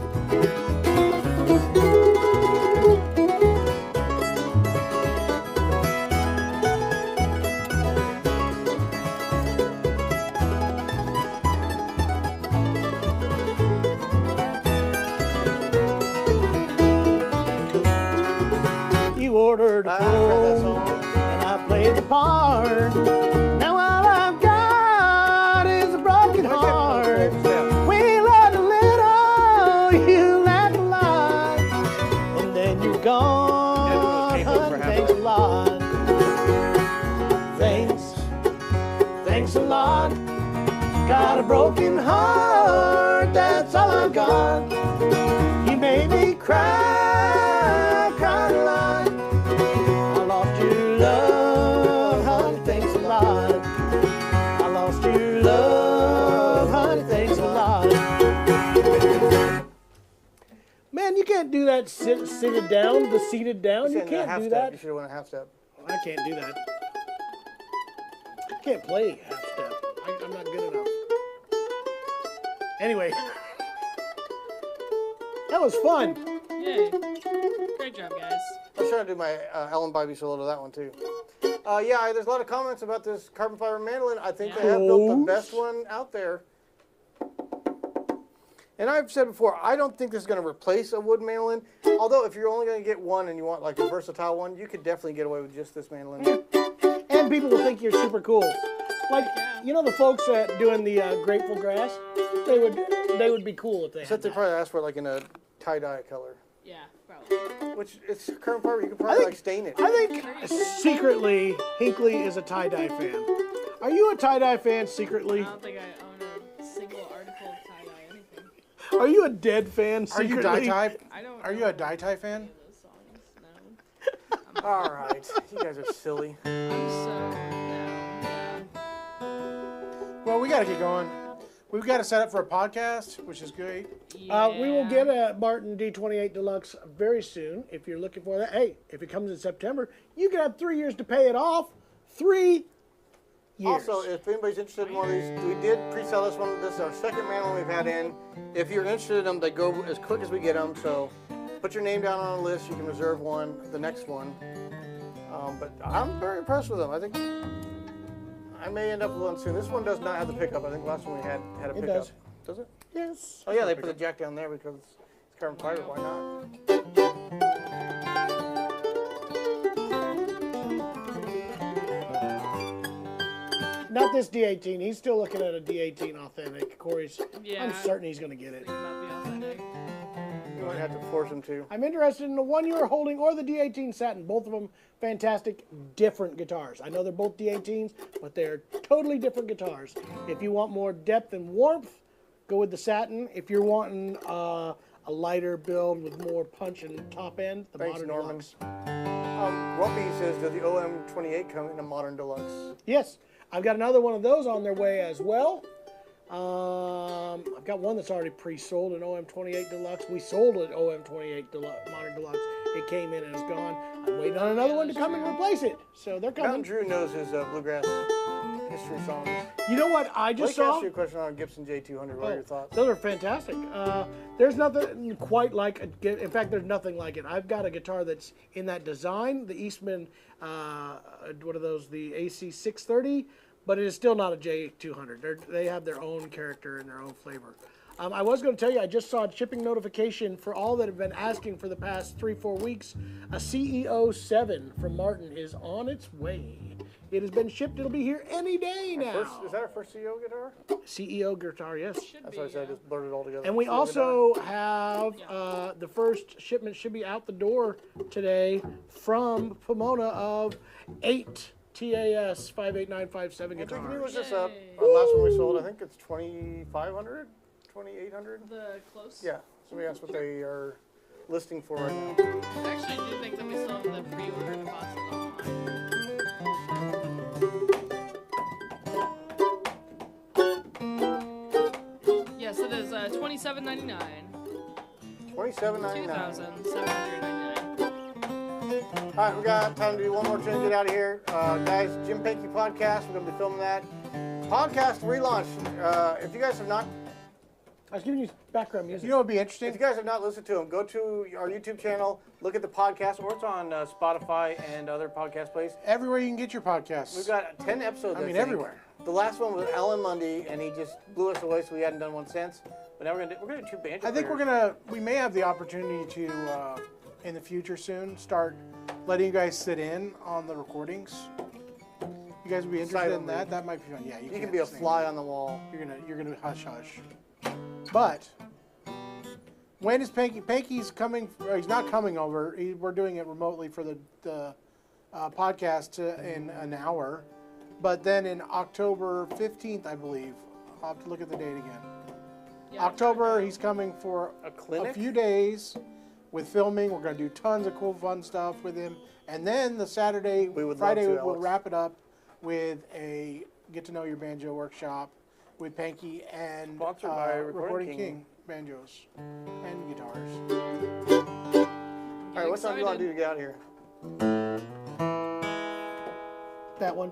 Ordered a phone, and I played the part. Now all I've got is a broken heart. We loved a little, you laughed a lot, and then you're gone, honey, thanks a lot. Thanks a lot. Got a broken heart, that's all I got. You made me cry, I cried a lot. Man, you can't do that seated down, the seated down. You can't do that. You should have went a half step. I can't do that. I can't play half step. I'm not good enough. Anyway, that was fun. Yay. Great job, guys. I was trying to do my Ellen Bybee solo to that one too. Yeah, there's a lot of comments about this carbon fiber mandolin. I think they have built the best one out there. And I've said before, I don't think this is going to replace a wood mandolin. Although, if you're only going to get one and you want like a versatile one, you could definitely get away with just this mandolin. And people will think you're super cool. Like, you know the folks that doing the Grateful Grass? They would be cool if they Except had they probably ask for it like in a tie-dye color. Yeah, probably. Which, it's carbon fiber, you could probably like stain it. I think secretly, Hinckley is a tie-dye fan. Are you a tie-dye fan secretly? I don't think I own a single article of tie-dye anything. Are you a dead fan Are you secretly? dye-tie? I don't Are you know a dye-tie fan? any of those songs, no. All right, you guys are silly. I'm so down. Well, we got to get going. We've got to set up for a podcast, which is great. Yeah. We will get a Martin D28 Deluxe very soon. If you're looking for that, hey, if it comes in September, you can have 3 years to pay it off. 3 years. Also, if anybody's interested in one of these, we did pre-sell this one. This is our second mandolin we've had in. If you're interested in them, they go as quick as we get them. So put your name down on a list. You can reserve one, the next one. But I'm very impressed with them. I think I may end up with one soon. This one does not have the pickup. I think the last one we had a pickup. does. Does it? Yes. Oh yeah, they put the jack down there because it's carbon fiber. Why not? Not this D18. He's still looking at a D18 authentic. Corey's. Yeah. I'm certain he's going to get it. Think about the authentic. You might have to force them to. I'm interested in the one you are holding or the D18 Satin. Both of them fantastic, different guitars. I know they're both D18s, but they're totally different guitars. If you want more depth and warmth, go with the Satin. If you're wanting a lighter build with more punch and top end, the Thanks, Modern Norman. Deluxe. Rumpy says, does the OM28 come in a Modern Deluxe? Yes, I've got another one of those on their way as well. I've got one that's already pre-sold, an OM28 Deluxe. We sold an OM28 Deluxe, Modern Deluxe. It came in and it's gone. I'm waiting on another one to come and replace it. So they're coming. Mountain Drew knows his Bluegrass history songs. You know what I just Blake saw? asked you a question on Gibson J200. What are your thoughts? Those are fantastic. There's nothing quite like in fact, there's nothing like it. I've got a guitar that's in that design, the Eastman, what are those, the AC630, but it is still not a J200. They have their own character and their own flavor. I was going to tell you, I just saw a shipping notification for all that have been asking for the past 3-4 weeks. A CEO 7 from Martin is on its way. It has been shipped. It'll be here any day now. Is that our first CEO guitar? CEO guitar, yes. That's what I said. I just blurred it all together. And we CEO also guitar. have the first shipment should be out the door today from Pomona of 8 TAS 58957 Can you guitars. look this up? Last one we sold, I think it's 2,500, 2,800. The close? Yeah. Somebody asked what they are listing for right now. I actually do think that we still have the pre-order deposit online. Yes, it is $27.99. $27.99. $2,799. All right, we got time to do one more tune and get out of here. Guys, Jim Pankey podcast. We're going to be filming that. Podcast relaunch. If you guys have not, I was giving you background music. You know what would be interesting? if you guys have not listened to them, go to our YouTube channel, look at the podcast, or it's on Spotify and other podcast places. Everywhere you can get your podcasts. We've got 10 episodes. I mean, think. everywhere. The last one was Alan Mundy, and he just blew us away, so we hadn't done one since. But now we're gonna do two banter. I think we may have the opportunity to, in the future soon, start letting you guys sit in on the recordings. You guys would be interested in that? That might be fun. Yeah, You can't can be a sing. fly on the wall. You're gonna hush hush. But when is Panky? Panky's coming. He's not coming over. We're doing it remotely for the podcast in an hour. But then in October 15th, I believe, I'll have to look at the date again. Yeah, October, he's coming for A clinic? a few days with filming. We're going to do tons of cool, fun stuff with him. And then the Friday, love we'll to, Alex. wrap it up with a get to know your banjo workshop with Panky and Sponsored by Recording King banjos and guitars. All right, what song do you want to do to get out of here? That one.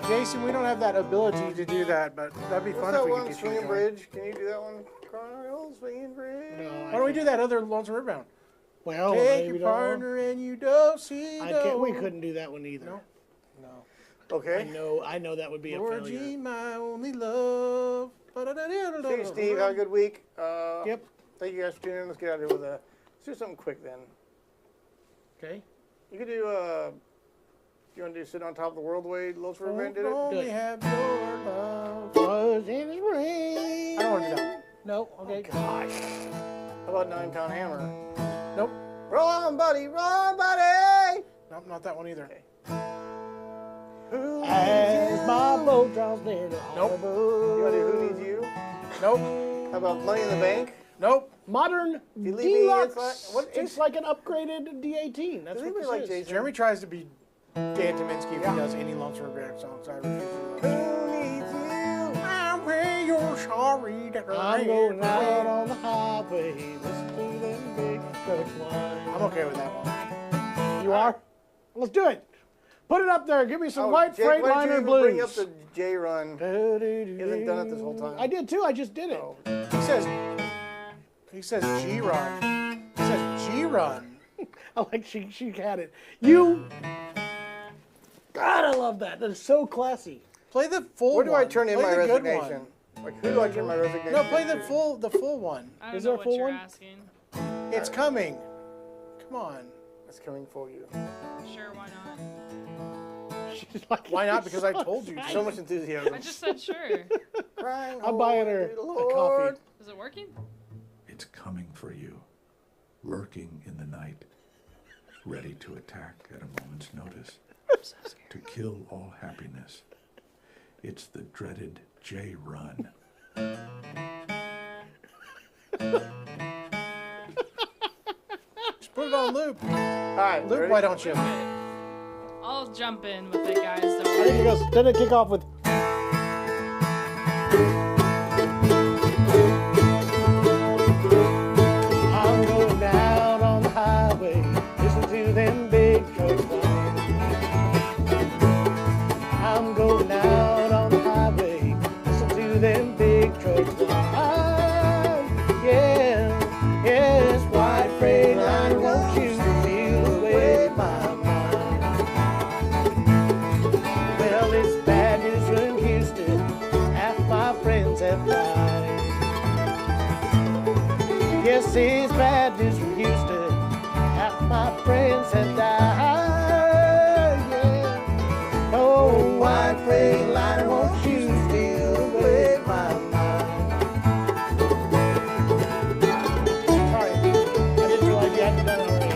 Jason, we don't have that ability to do that, but that'd be What's fun that if we one? could get you to Swinging join. Bridge. Can you do that one? Carl, Swinging Bridge. No, Why don't we do that other Lonesome Riverbound? Well, Take maybe your don't. partner and you don't see I can't. We couldn't do that one either. No? Okay. I know that would be a Lord failure. G, my only love. See you, Steve. Have a good week. Yep. Thank you guys for tuning in. Let's get out of here with let's do something quick then. Okay. You could do, you want to do Sit on Top of the World the way Lonesome Riverman did it? Only it. have your love. Was in the rain. I don't want to do that one. No. Okay. Gosh. How about 9-Pound Hammer? Nope. Roll on, buddy. Roll on, buddy. Nope, not that one either. Okay. Who As needs my you? boat draws near the Nope. harbor. You want to do Who Needs You? Nope. How about Money in the Bank? Nope. Modern You leave me, Deluxe. it's like- what- It's like an upgraded D18. That's Does what anybody this like is. Jason? Jeremy tries to be Dan Tominski if he does any Lonesome Riverbound songs. I refuse to do that. Who needs you? I'm way you're sorry that I'm going out on the highway. Listen to them big trucks whine. I'm okay with that one. You are? Let's do it. Put it up there. Give me some Oh, white Jake, why don't you Freightliner even blues. Bring up the J run. He hasn't done it this whole time. I did too. I just did it. Oh. He says G run. He says G run. I like she had it. You. God, I love that. That is so classy. Play the full Where do one. I turn in Play my the good resignation? one. Like, who do I turn my resignation No, play to? the full one. I don't Is know there a what full you're one? asking. It's coming. Come on. It's coming for you. Sure, why not? Why not? Because I told you. So much enthusiasm. I just said sure. Crying, I'm buying her holy a Lord. coffee. Is it working? It's coming for you, lurking in the night, ready to attack at a moment's notice, I'm so scared. to kill all happiness. It's the dreaded J-Run. Just put it on loop. All right, Luke, ready? why don't you? I'll jump in with it, guys. Don't I worry. think it goes. Doesn't it kick off with? I'm going down on the highway, listen to them big trucks whine. I'm going down on the highway, listen to them big trucks whine. Yeah, yes, white freight line, won't you steal away my mind? Well, it's bad news from Houston, half my friends have died. Yes, it's bad news from Houston, half my friends have died. Yeah. Oh, white freight line, won't you steal away my mind? Sorry, I didn't realize you hadn't done it already.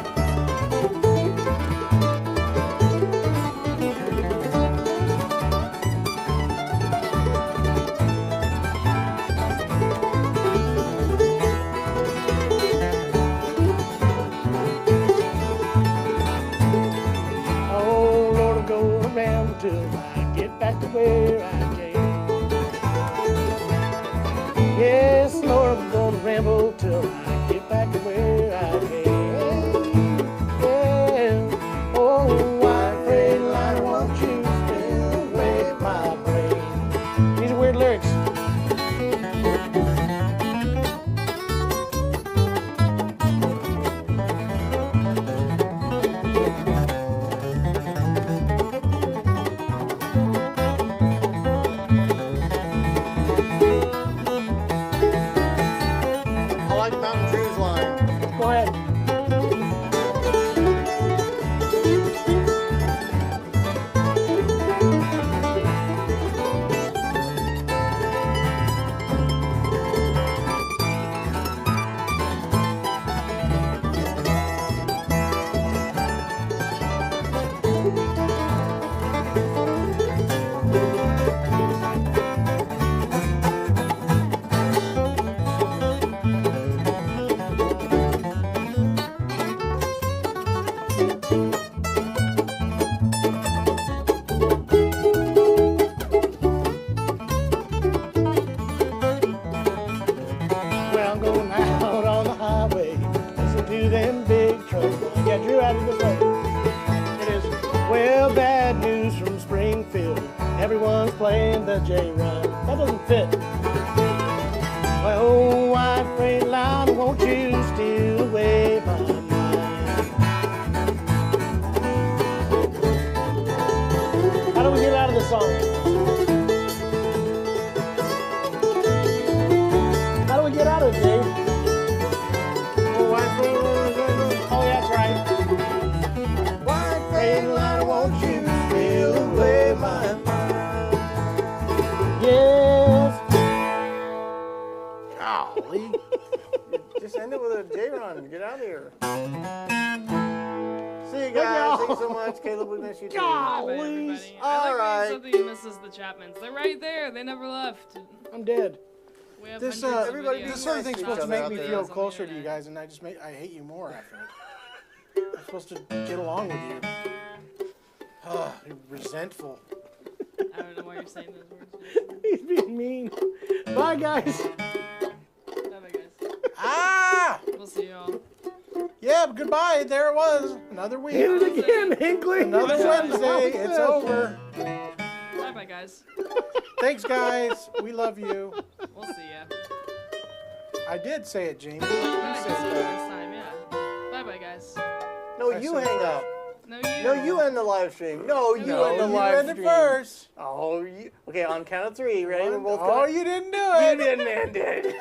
Oh, Lord, I'm going around till I get back to where I came. Yes, Lord, I'm gonna ramble till I get back to where I came. Yeah. Oh, white freight line, won't you steal away my brain? These are weird lyrics. I like Mountain Drew's line. Go ahead. Well, I'm going out on the highway, listen to them big trucks. Yeah, Drew added this way. It is, well, bad news from Springfield. Everyone's playing the J-Run. That doesn't fit. Well, white freight line, won't you steal away my mind? How do we get out of this song? How do we get out of it, Dave? Oh, white freight line, oh, yeah, that's right. White freight line, won't you steal away my mind? Yes. Golly. Just end it with a J-Run. Get out of here. See you guys. Thank you so much. Caleb, we miss you too. Bye, everybody. All I like right. something you misses the Chapmans. They're right there. They never left. I'm dead. We have This hundreds of everybody- videos. This sort of thing's supposed to make me Videos feel on the closer to you internet. guys, and I hate you more after it. I'm supposed to get along with you. You're resentful. I don't know why you're saying those words. He's being mean. Bye, guys. Bye, guys. Ah! We'll see you all. Yeah, goodbye. There it was. Another week. Hit it again, Hinkley. Another Bye. Wednesday. It's over. Bye, guys. Thanks, guys. We love you. We'll see ya. I did say it, Jamie. You Bye, said see you that. next time. Yeah. Bye, guys. No, I you said hang that. up. No, you. No, you end the live stream. No, you No, end the you live end it stream. first. Oh, you. Okay, on count of three. Ready? We're both Oh, going. you didn't do You it. didn't end it.